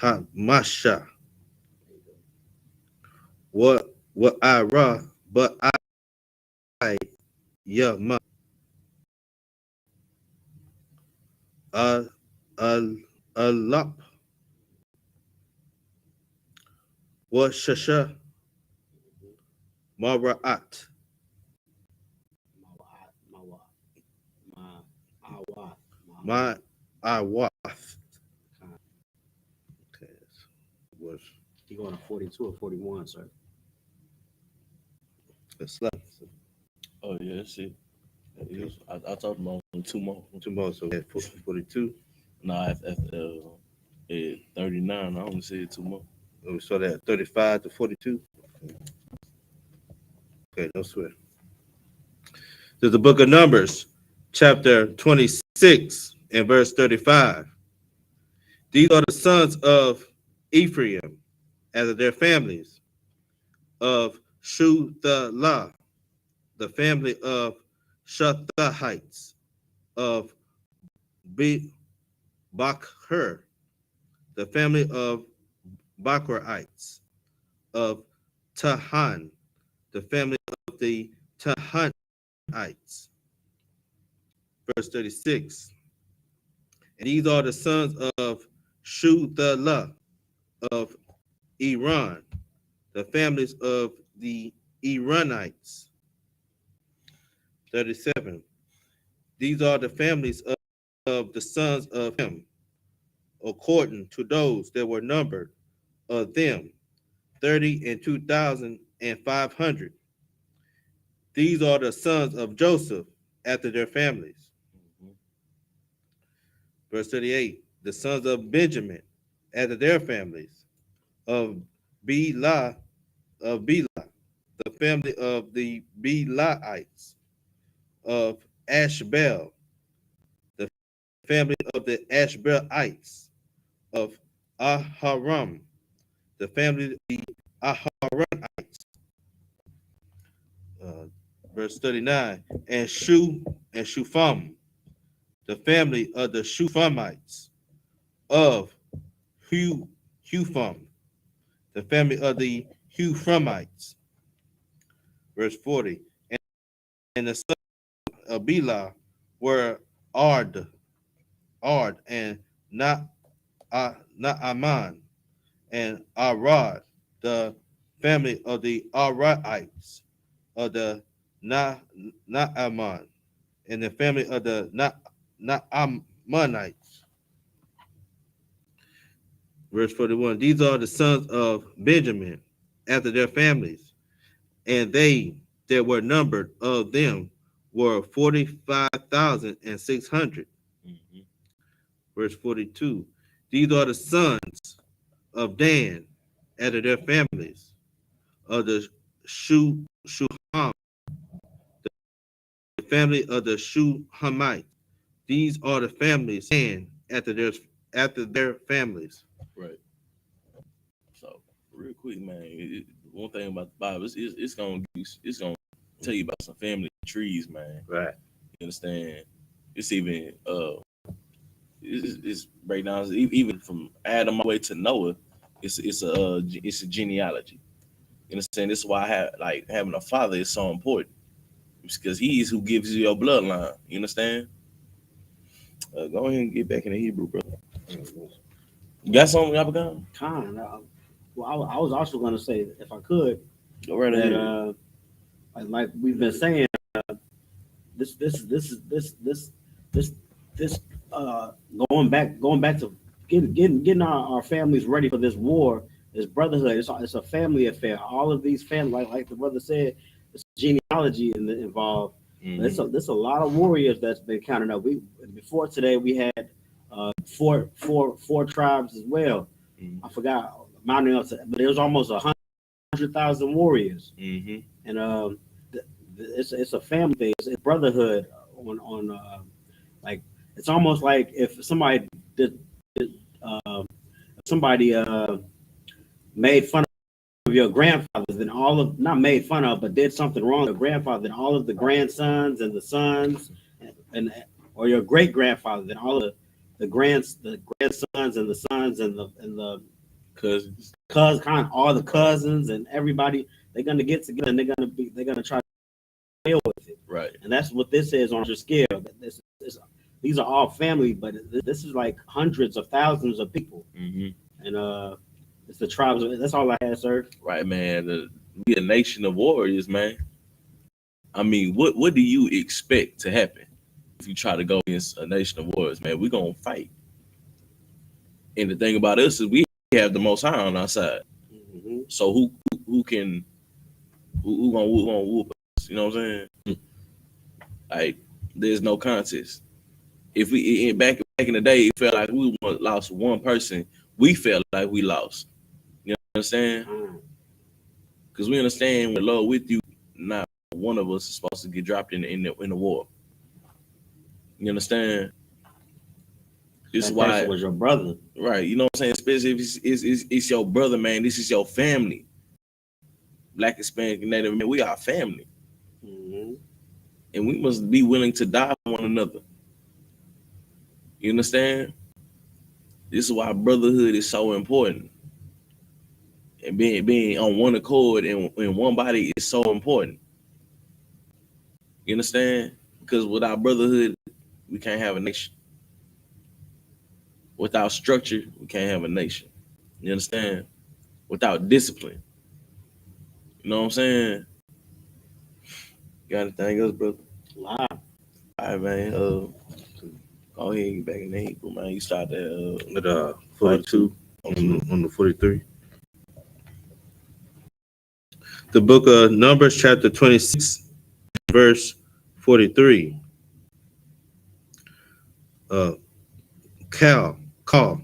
hamasha what I ra but I yama al alap what shasha maraat my awath. Okay, was You going to 42 or 41, sir? it's like Oh yeah, that's it. I talked about two more. 2 more, so we had 42. Nah, at 39, I only said two more. We saw that 35 to 42. Okay, no sweat. There's the book of Numbers, chapter 26 and verse 35. These are the sons of Ephraim, as their families, of Shuthalah, the family of Shuthahites, of Bakhur, the family of Bakhurites, of Tahan, the family of the Tahanites. Verse 36. And these are the sons of Shuthalah of Iran, the families of the Iranites. 37. These are the families of the sons of him, according to those that were numbered of them, 32,500. These are the sons of Joseph after their families. Verse 38. The sons of Benjamin after their families, of Bela, the family of the Belaites, of Ashbel, the family of the Ashbelites, of Aharam, the family of the Aharanites. Verse 39, and Shufam, the family of the Shufamites, of Hufam, the family of the Hufamites. Verse 40, and the sons of Bela were Ard, and Naaman, and Arad, the family of the Aradites, of the Naaman, and the family of the Naamanites. Verse 41, these are the sons of Benjamin after their families, and they that were numbered of them were 45,600. Mm-hmm. Verse 42, these are the sons of Dan after their families, of the Shuham, the family of the Shuhamites. These are the families and after their families. Right. So real quick, man. One thing about the Bible, it's gonna tell you about some family trees, man. Right. You understand? It's even it's breakdowns even from Adam all the way to Noah. It's a genealogy. You understand? This is why having a father is so important. It's because he is who gives you your bloodline. You understand? Go ahead and get back in the Hebrew, brother. You got something, Abigail? Well, I was also going to say, if I could, Go right ahead. that like we've been saying, this going back to getting our families ready for this war, this brotherhood. It's a family affair. All of these families, like the brother said, it's genealogy involved. Mm-hmm. There's a lot of warriors that's been counted up. Before today we had four tribes as well. Mm-hmm. I forgot mounting up to, but it was almost 100,000 warriors. Mm-hmm. And it's a family thing. It's brotherhood on like it's almost like if somebody somebody made fun of your grandfather, then all of not made fun of, but did something wrong to your grandfather, then all of the grandsons and the sons and or your great grandfather, then all of the grandsons and the sons and the Cousins. kind of all the cousins and everybody, they're gonna get together and they're gonna try to deal with it. Right. And that's what this is on your scale. These are all family, but this is like hundreds of thousands of people. Mm-hmm. And it's the tribes. That's all I had, sir. Right, man. We a nation of warriors, man. I mean, what do you expect to happen if you try to go against a nation of warriors, man? We're gonna fight. And the thing about us is we have the Most High on our side. Mm-hmm. So who gonna whoop us? You know what I'm saying? Like, there's no contest. If we back in the day, it felt like we lost one person. We felt like we lost. You understand? Because we understand when the Lord with you, not one of us is supposed to get dropped in the war. You understand? This is why it was your brother, right? You know what I'm saying? Especially if it's your brother, man. This is your family. Black, Hispanic, Native, man. We are family, and we must be willing to die for one another. You understand? This is why brotherhood is so important, and being on one accord and in one body is so important. You understand? Because without brotherhood, we can't have a nation. Without structure, we can't have a nation. You understand? Without discipline. You know what I'm saying? Got anything else, brother? wow. All right, man. Go ahead and get back in the Hebrew, man. You start at At 42 on the 43. The book of Numbers, chapter 26, verse 43. Call.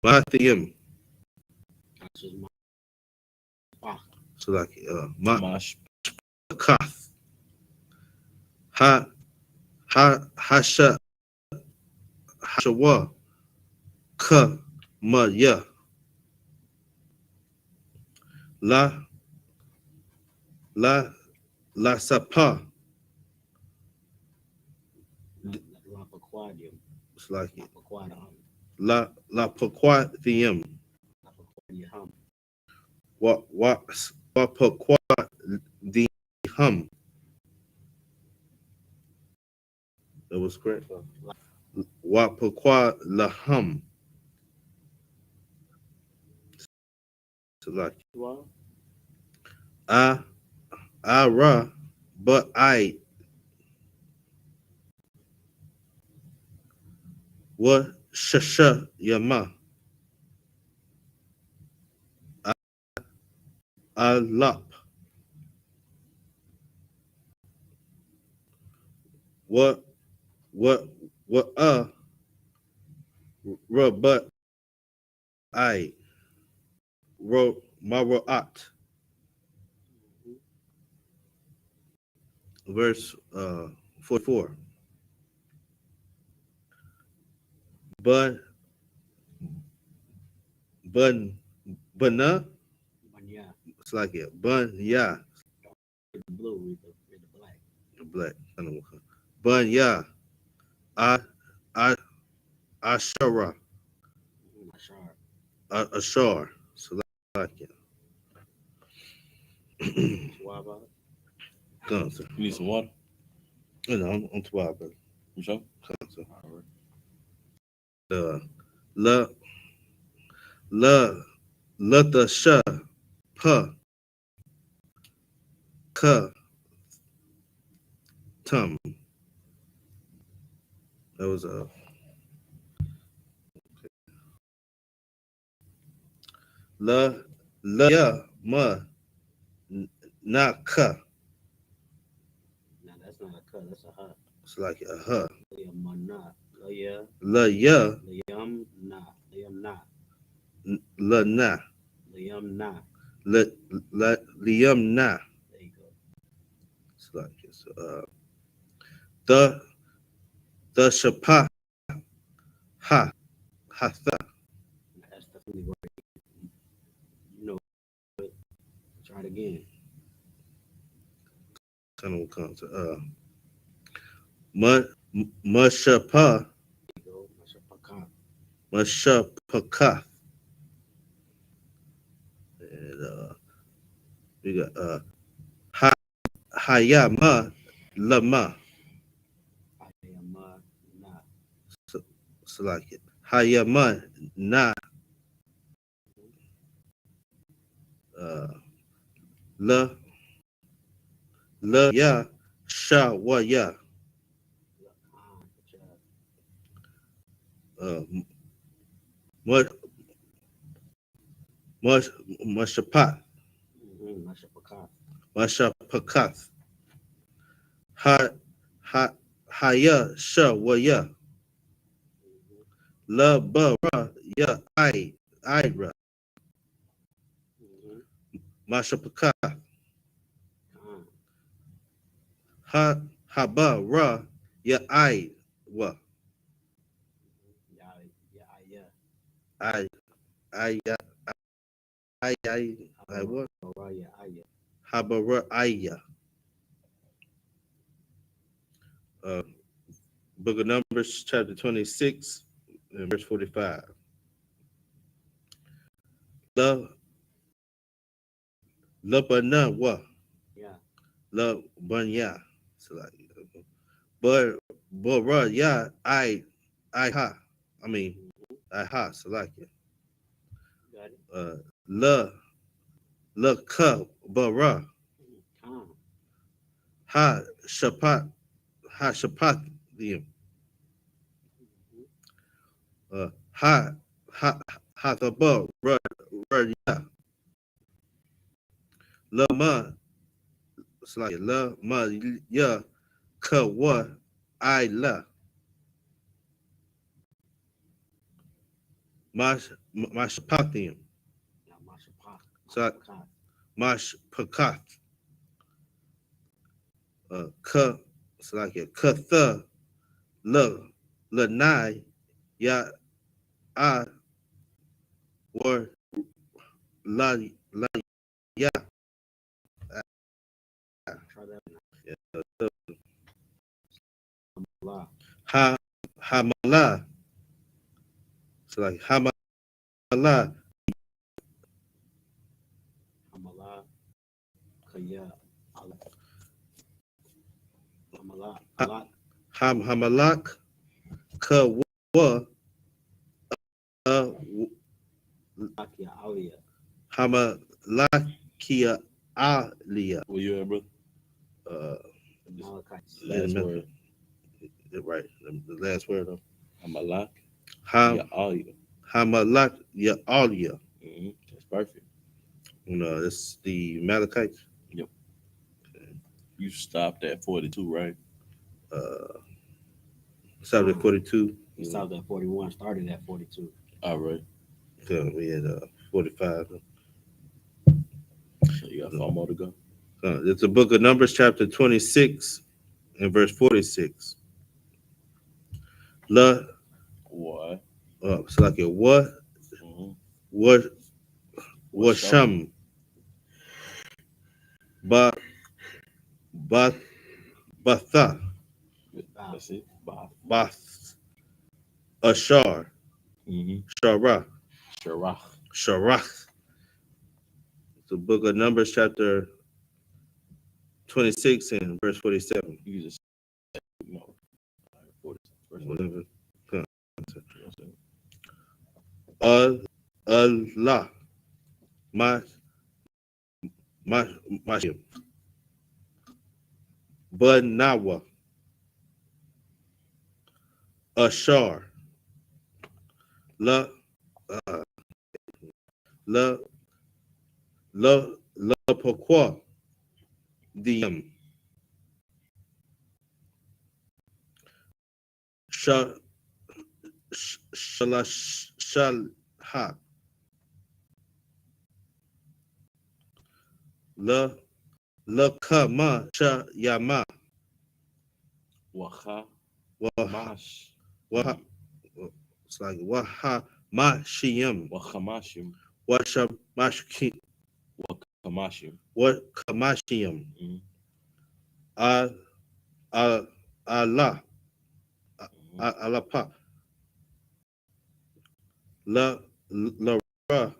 Mathiim. So like Mash. Kath. Hashawa. Ka Maya. La Sapa. It's like it. La Paquathium. What Paquat the hum. That was correct. What Paquat la hum. So like ra, but I what shasha yama alap what but I wrote marat verse 44. But Bana, it's like it. Bun, yeah. The blue, read the black. The black. Bun, yeah. I, Ashara. Ashar. So like it. Come on, sir. You need some water? No, I'm 12, brother. You sure? Come on, sir. All right. La the sha pa ka tum. That was la ya ma na ka. No, that's not a cut. That's a hut. It's like a huh. La ya. La ya Liam na. Liam Na. Liam Na. There you go. It's like it's the Shapa ha hatha. That's definitely right. You know it. Try it again. Kind of comes Mashapa There you go. Mashapaka. Mashapaka. And we got ha Hayama Lama. Ayama Na. So like it. Hayama Na la ya sha wa ya mush mush mushapat Mashapaka. mushapakat ha ya sha wa ya la ba ra ya ira mushapakat ha ba ra ya wa Yeah. I ya I what habara aya. Book of Numbers, chapter 26, and verse 45. La bana wa Yeah. la banya. So like, but ra ya I ha. I mean I ha. So like it. Got it. La ka bara ha shapat them. Ha the ba ra ya la ma. It's like la ma ya ka wa la mash patim. Yeah. Mashapaka. So mash pakat ka. It's like a ka the la nai ya I or la ya Try that. yeah. La. Hamala. It's like hamala Hamala. Kaya. Hamala. Alak. hamalak ka wa Akia Alia. hamalakia alia. Where you at, brother? Malachi. Last word. Right. The last word of Amalak. ham Yeah, all you. hamalak ya alia. That's perfect. You know, it's the Malachites. Yep. You stopped at 42, right? Started at 42. We stopped at 41, started at 42. All right. So we had 45. So you got 4 more to go. It's the book of Numbers, chapter 26, and verse 46. La, What? it's like a what, what, washam, ba, ba, batha, That's it. Bye. bath, ashar, shara, Sharach. sharach. The book of Numbers, chapter 26, and verse 47. You just no. 40, verse 11. 47. Allah, my, my, Banawa, Ashar, La, La, La Pourquoi, Diem, Shalha, Kama Yama Waha Waha Mash. Waha. It's like Waha Mashiyam Wahamashim. Washamashki Wakamashim. Wakamashiyam Al Allah Alapa La La Ra.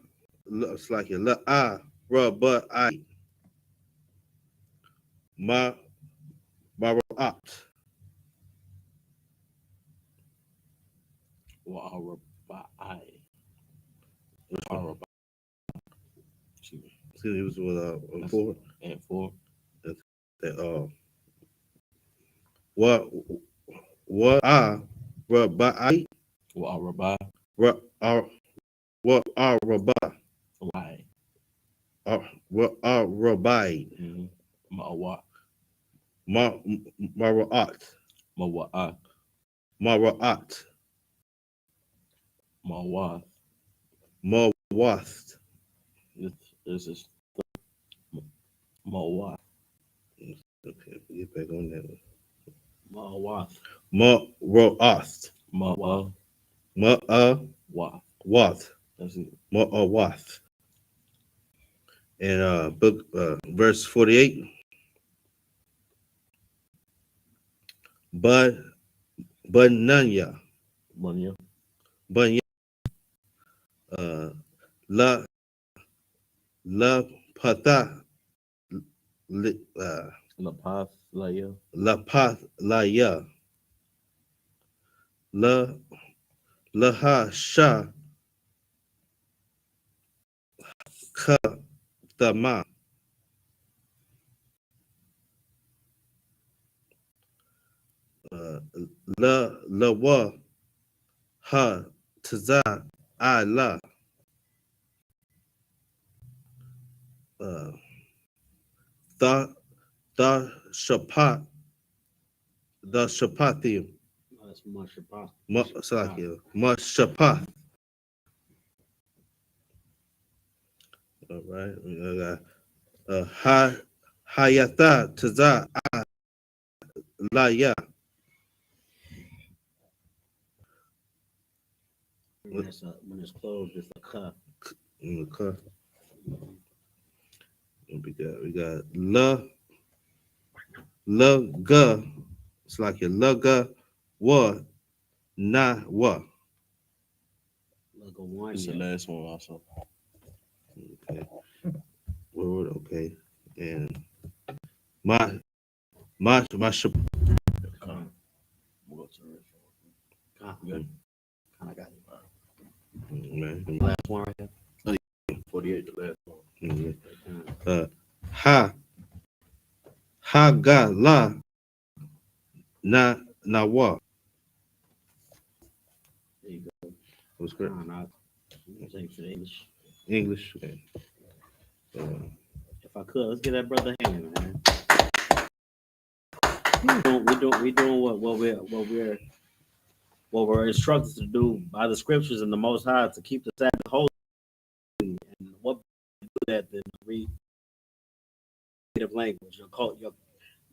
It's like La I Ra But I Ma Marat Wa'arabai. Which one? Wa'arabai. See, it was with 4 And 4. that what I Rabbi Wa'arabai. what are Rabbi Why? what are Rabbi Ma'awa. Marat Mawa'at. Marat Mawath. Mawath. This is Mawath. Okay, get back on that one. Wath. Maroth Ma'awath. Wath That's it. Mawath. And book verse 48. But Nunya Bunya. Bunya La Patha Lapath. Laya. La Path Laya La Laha Shah Ka Tama La Lawa Ha Taza La the Shapat the Shapathim That's Mashapah. Mashapath. All right, we got Hayatha Taza Laya. When it's closed, it's a ka. Okay. We got Ga. It's like a Laga Wa Na Wa. Like a one. It's the last one also. Okay. Word. Okay. And my shap. We'll go to the rest. Kind of got it. Man. Last one right there. 48, the last one. Ha ga la na wa. There you go. What's correct? Thanks for the English. English. Okay. If I could, let's get that brother hand, man. We doing what we're instructed to do by the scriptures and the Most High to keep the Sabbath holy. And what do that then read native language, your you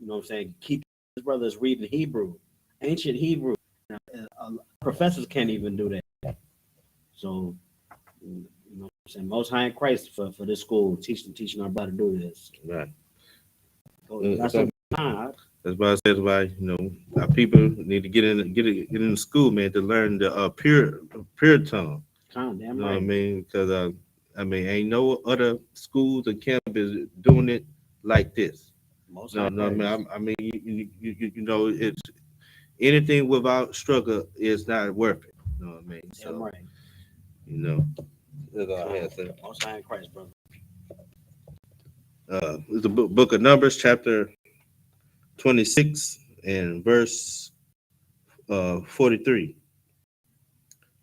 know what I'm saying? Keep his brothers reading Hebrew, ancient Hebrew. Professors can't even do that. So, you know what I'm saying? Most High in Christ for this school, teaching our brother to do this. Right. That's what time. That's why I said why our people need to get in school, man, to learn the pure tongue. Damn You know right. what I mean? Because ain't no other schools or campus doing it like this. Most No, High no, Christ. I mean, you know, it's anything without struggle is not worth it. You know what I mean? Damn right. You know, that's all I had to say. Most High in Christ, brother. It's the book of Numbers, chapter 26 and verse 43.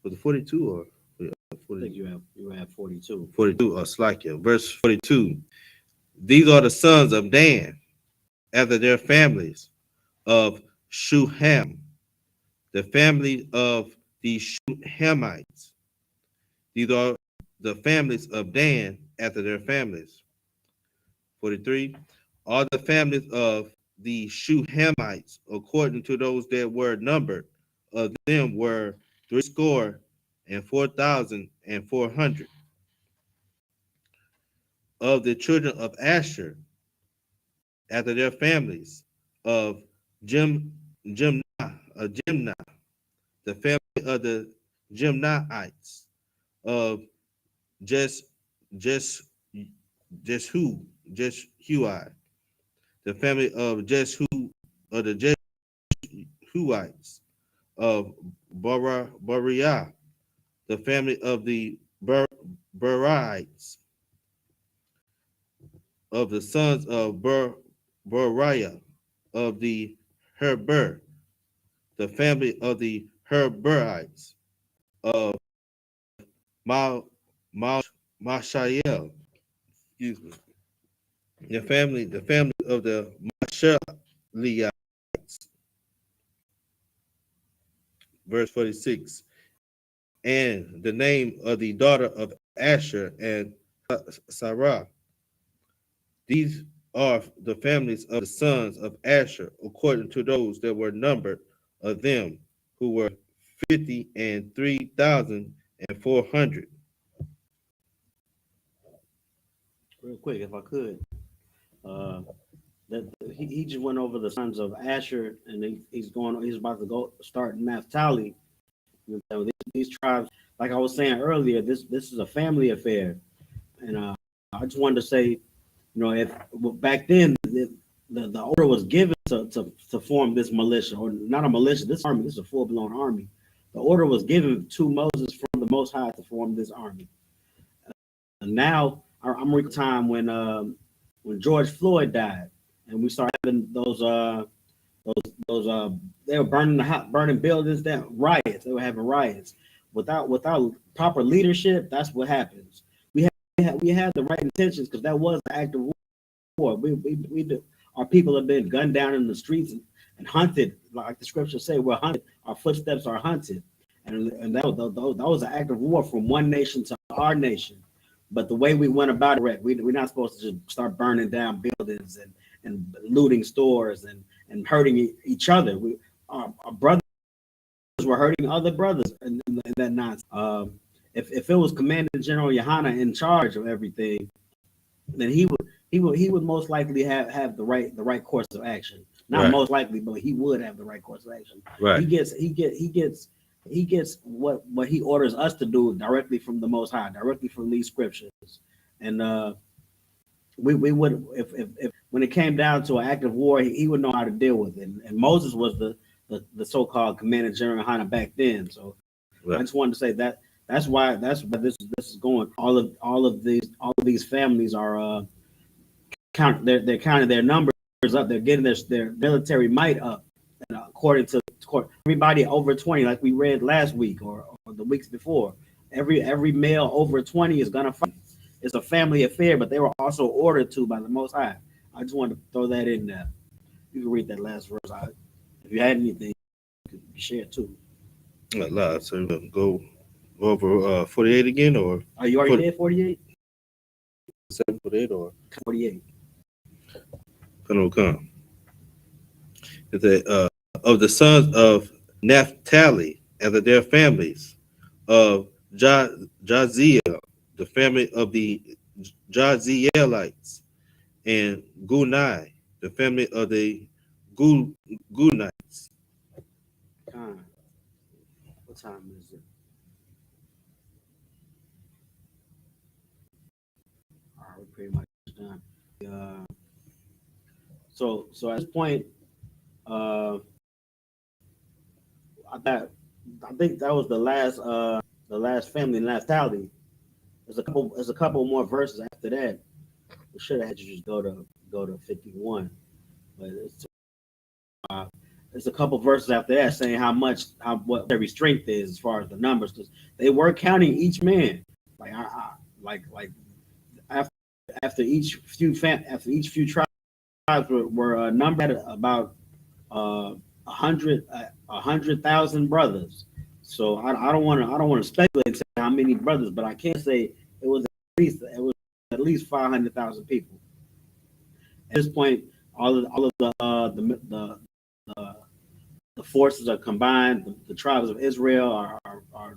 Was it 42 or I think you have 42. 42 or Slakia? Verse 42. These are the sons of Dan after their families of Shuham, the family of the Shuhamites. These are the families of Dan after their families. 43. All the families of the Shuhamites, according to those that were numbered, of them were 3,004,400. Of the children of Asher, after their families, of Jimnah, the family of the Jimnahites, of Jes, Jes, Jeshui, the family of of the Jeshuites, of Bariah, the family of the Barites, of the sons of Bariah, of the Heber, the family of the Heberites, of Ma, Mashael, excuse me, the family of the Mashaliah. Verse 46. And the name of the daughter of Asher and Sarah. These are the families of the sons of Asher, according to those that were numbered of them, who were 53,400. Real quick, if I could. That he just went over the sons of Asher, and he's about to go start Naphtali. You know, these tribes, like I was saying earlier, this is a family affair, and I just wanted to say, you know, if back then the order was given to form this militia, or not a militia, this army, this is a full blown army. The order was given to Moses from the Most High to form this army. And now I'm reading time when George Floyd died, and we started having those they were burning buildings down, riots. They were having riots without proper leadership. That's what happens. We had the right intentions, because that was an act of war. We do. Our people have been gunned down in the streets and hunted, like the scriptures say. We're hunted. Our footsteps are hunted, and that was an act of war from one nation to our nation. But the way we went about it, we're not supposed to just start burning down buildings and looting stores and hurting each other. Our brothers were hurting other brothers in that nonsense. If it was Commander General YAHANNA in charge of everything, then he would most likely have the right course of action. Not Right. most likely, but he would have the right course of action. Right. He gets what he orders us to do directly from the Most High, directly from these scriptures. And we would, if when it came down to an act of war, he would know how to deal with it. And Moses was the so-called Commander General HANA back then. So Right. I just wanted to say that's why this is going. All of these families are they're counting their numbers up. They're getting their military might up. And according to everybody over 20, like we read last week or the weeks before, every male over 20 is gonna fight. It's a family affair, but they were also ordered to by the Most High. I just wanted to throw that in there. You can read that last verse. If you had anything, you could share too. So we'll go over 48 again, or Are you already there? 48? 48, or 48. come. Of the sons of Naphtali, after their families, of Jaziel, the family of the Jazielites, and Gunai, the family of the Gunites. What time is it? All right, we're pretty much done. So at this point, I think that was the last family, last tally. There's a couple more verses after that. We should have had you just go to 51, but there's a couple verses after that saying what every strength is as far as the numbers, because they were counting each man. Like after each few tribes were numbered at about 100,000 brothers. So I don't want to speculate and say how many brothers, but I can say it was at least 500,000 people. At this point, all of the forces are combined. The tribes of Israel are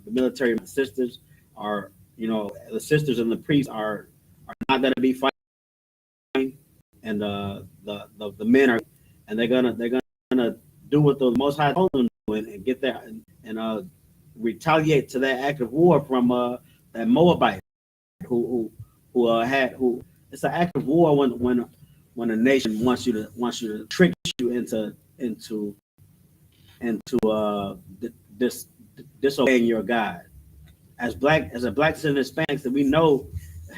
the military sisters are, the sisters and the priests are not going to be fighting, and the men are, and they're gonna do what the Most High told them to do and get there and retaliate to that act of war from that Moabite who it's an act of war when a nation wants you to trick you into disobeying your God. As a black citizen Hispanics, that we know,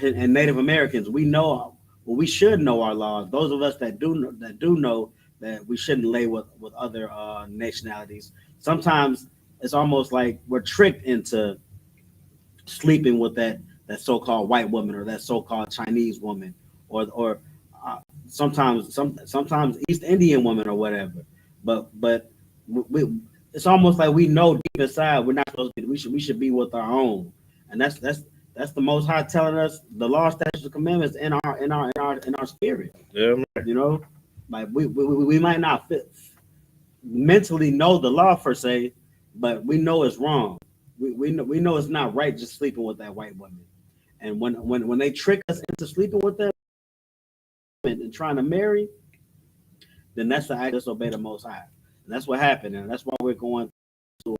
and Native Americans, we know, well, we should know our laws. Those of us that do know that we shouldn't lay with other nationalities. Sometimes it's almost like we're tricked into sleeping with that so-called white woman or that so-called Chinese woman or sometimes East Indian woman or whatever. But it's almost like we know deep inside we're not supposed to be. We should be with our own, and that's the Most High telling us the law, statutes, and commandments in our spirit. Yeah, right. Like we might not mentally know the law per se, but we know it's wrong. We know it's not right just sleeping with that white woman. And when they trick us into sleeping with them and trying to marry, then that's the act of disobey the Most High. And that's what happened, and that's why we're going to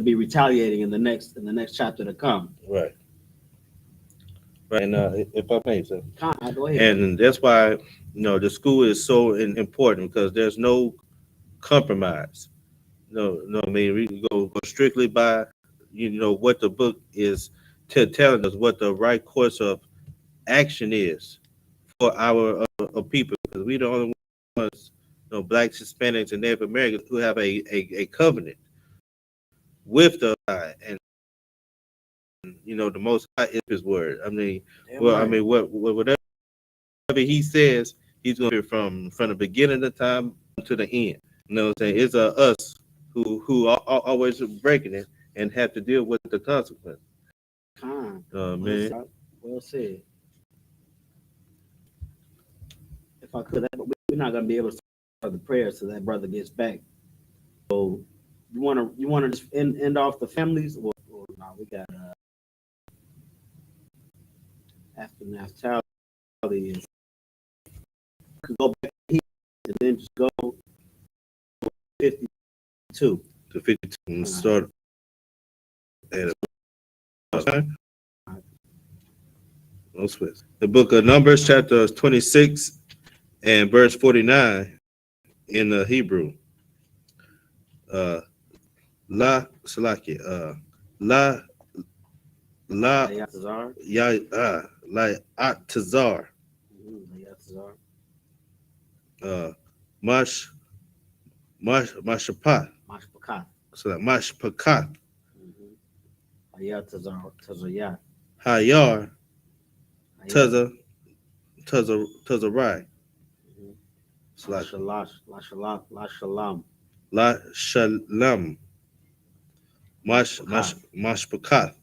be retaliating in the next chapter to come. Right. Right. And if I may, sir. Go ahead. And that's why the school is so important, because there's no compromise. No, I mean, we go strictly by what the book is telling us, what the right course of action is for our people, because we the only ones, blacks, Hispanics, and Native Americans who have a covenant with the God, and the Most High is His word. I mean, whatever He says, He's going to be from the beginning of the time to the end. You know what I'm saying? It's us who are always breaking it and have to deal with the consequence. Man. Well said. If I could, we're not gonna be able to start the prayers till that brother gets back. So you wanna just end off the families, or no? We got after nationality is go back here and then just go 52 to 52 and start at no switch. The book of Numbers, chapter 26 and verse 49 in the Hebrew. La Salaki, La Atazar, Mashpakat, so that Mashpakat, Hayar, Tazarai, Lashalam, Mashpakat,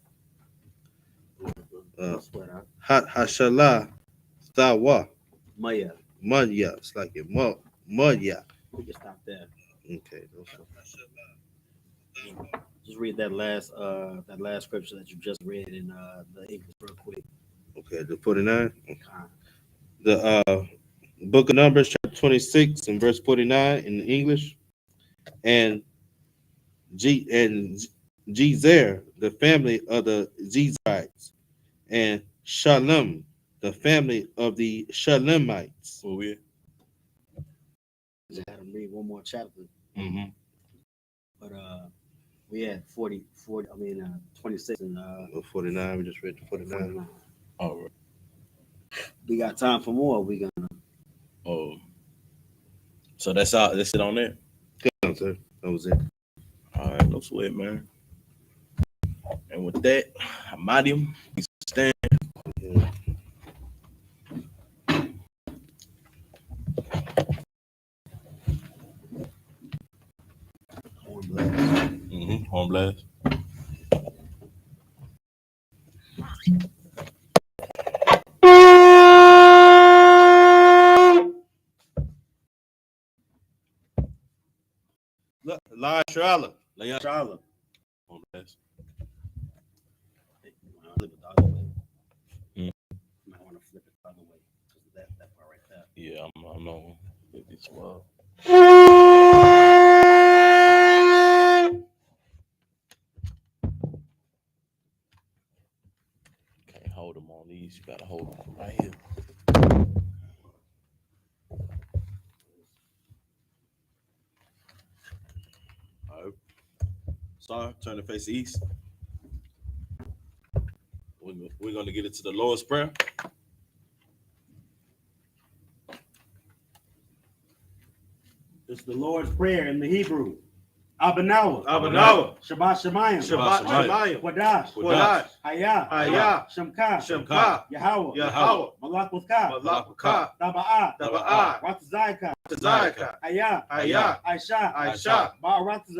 Hashala, Thawa, Maya, it's like it, Maya. We can stop there. Okay. Just read that last scripture that you just read in the English real quick. Okay, the 49. Okay. The book of Numbers, chapter 26 and verse 49 in English. And Jezer, the family of the Zezrites, and Shalom, the family of the Shalamites. Oh, yeah. I had to read one more chapter. Mm-hmm. But we had 26 and 49. We just read the 49. All right. We got time for more. We gonna. Oh. So that's all. That's it on there. Yeah, sir. That was it. All right, no sweat, man. And with that, Hamadium, please stand. Yeah. Horn blast. Mm-hmm. Horn blast. Lashawan. Shalom. On this. Flip it the other way. Mm. You might want to flip it the other way. That part right there. Yeah, I'm on 50-12. Can't hold them on these. You gotta hold them right here. All right. Sorry, turn to face east. We're going to get into the Lord's Prayer. It's the Lord's Prayer in the Hebrew. Abanawa. Shabbat Shemayim. Qadash. I.S.U.P.K. Yahweh. Malak Waka. Taba'ah. Ratzayka. I.S.U.P.K. Ba'aratza.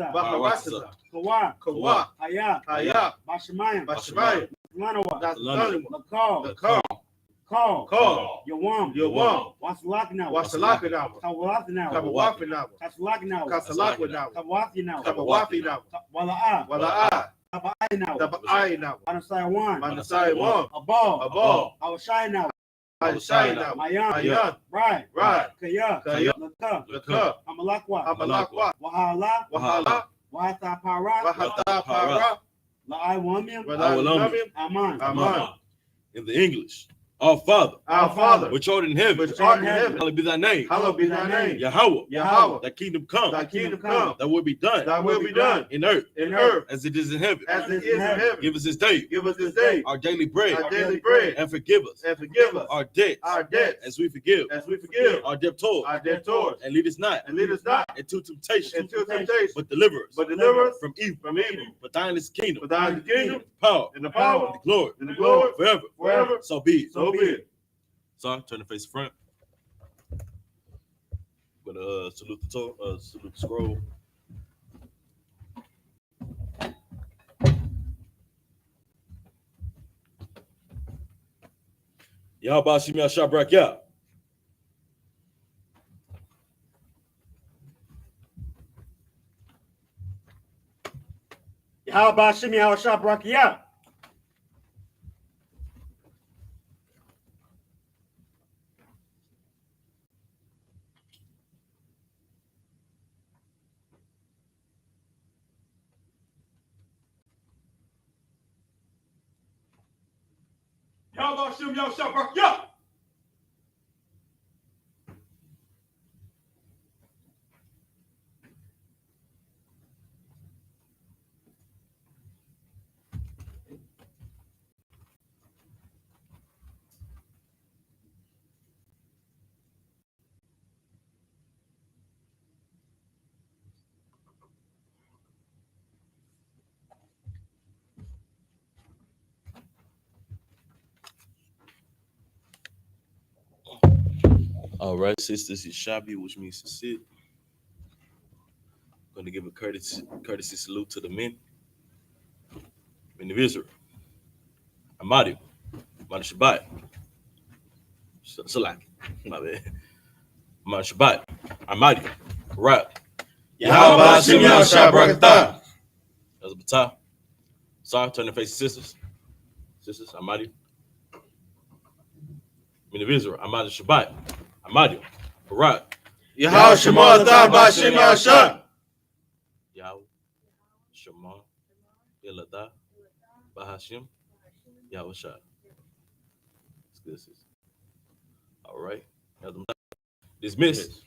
Kawa. I.S.U.P.K. Bashemayim. Lanawa. Call. Yawam. Wasalakinawa. Kawafinawa. Kasalakinawa. Wala'ah. Taba'ayinawa. Anasayawan. Abal. Awashayinawa. Mayan. Right. Kaya. Laka. Amalakwa. Wahala. Wahatapara. La'ayawamim. Aman. In the English. Our Father, which art in heaven, hallowed be thy name. Yahweh, thy kingdom come. Thy will be done. In earth, as it is in heaven. Give us this day our daily bread. And forgive us our debts, as we forgive our debtors. And lead us not into temptation, but deliver us from evil. For thine is the kingdom, power, and the glory, forever. So be it. Son, turn the face front. Gonna salute the scroll. Yahweh Shimi Ashabrak Yah. Yahweh Shimi Ashabrak Yah. Yahweh Shimi Ashabrak Yah. All right, sis, this is Shabi, which means to sit. I'm going to give a courtesy salute to the men of Israel. Amadi, Amadi Shabbat. Salaki, my bad. Amadi Shabbat. Amadi, right. Yahweh Shimi Ashabrak Yah. That's a batah. Sorry, turn the face to sisters. Amadi. Men of Israel, Amadi Shabbat. Amadi, right. Yahweh Shema Ba Shimi Ashab. Yahweh, Shema, Iladah, Bahashim, Yahweh Shah. It's good, sis. All right. Dismissed.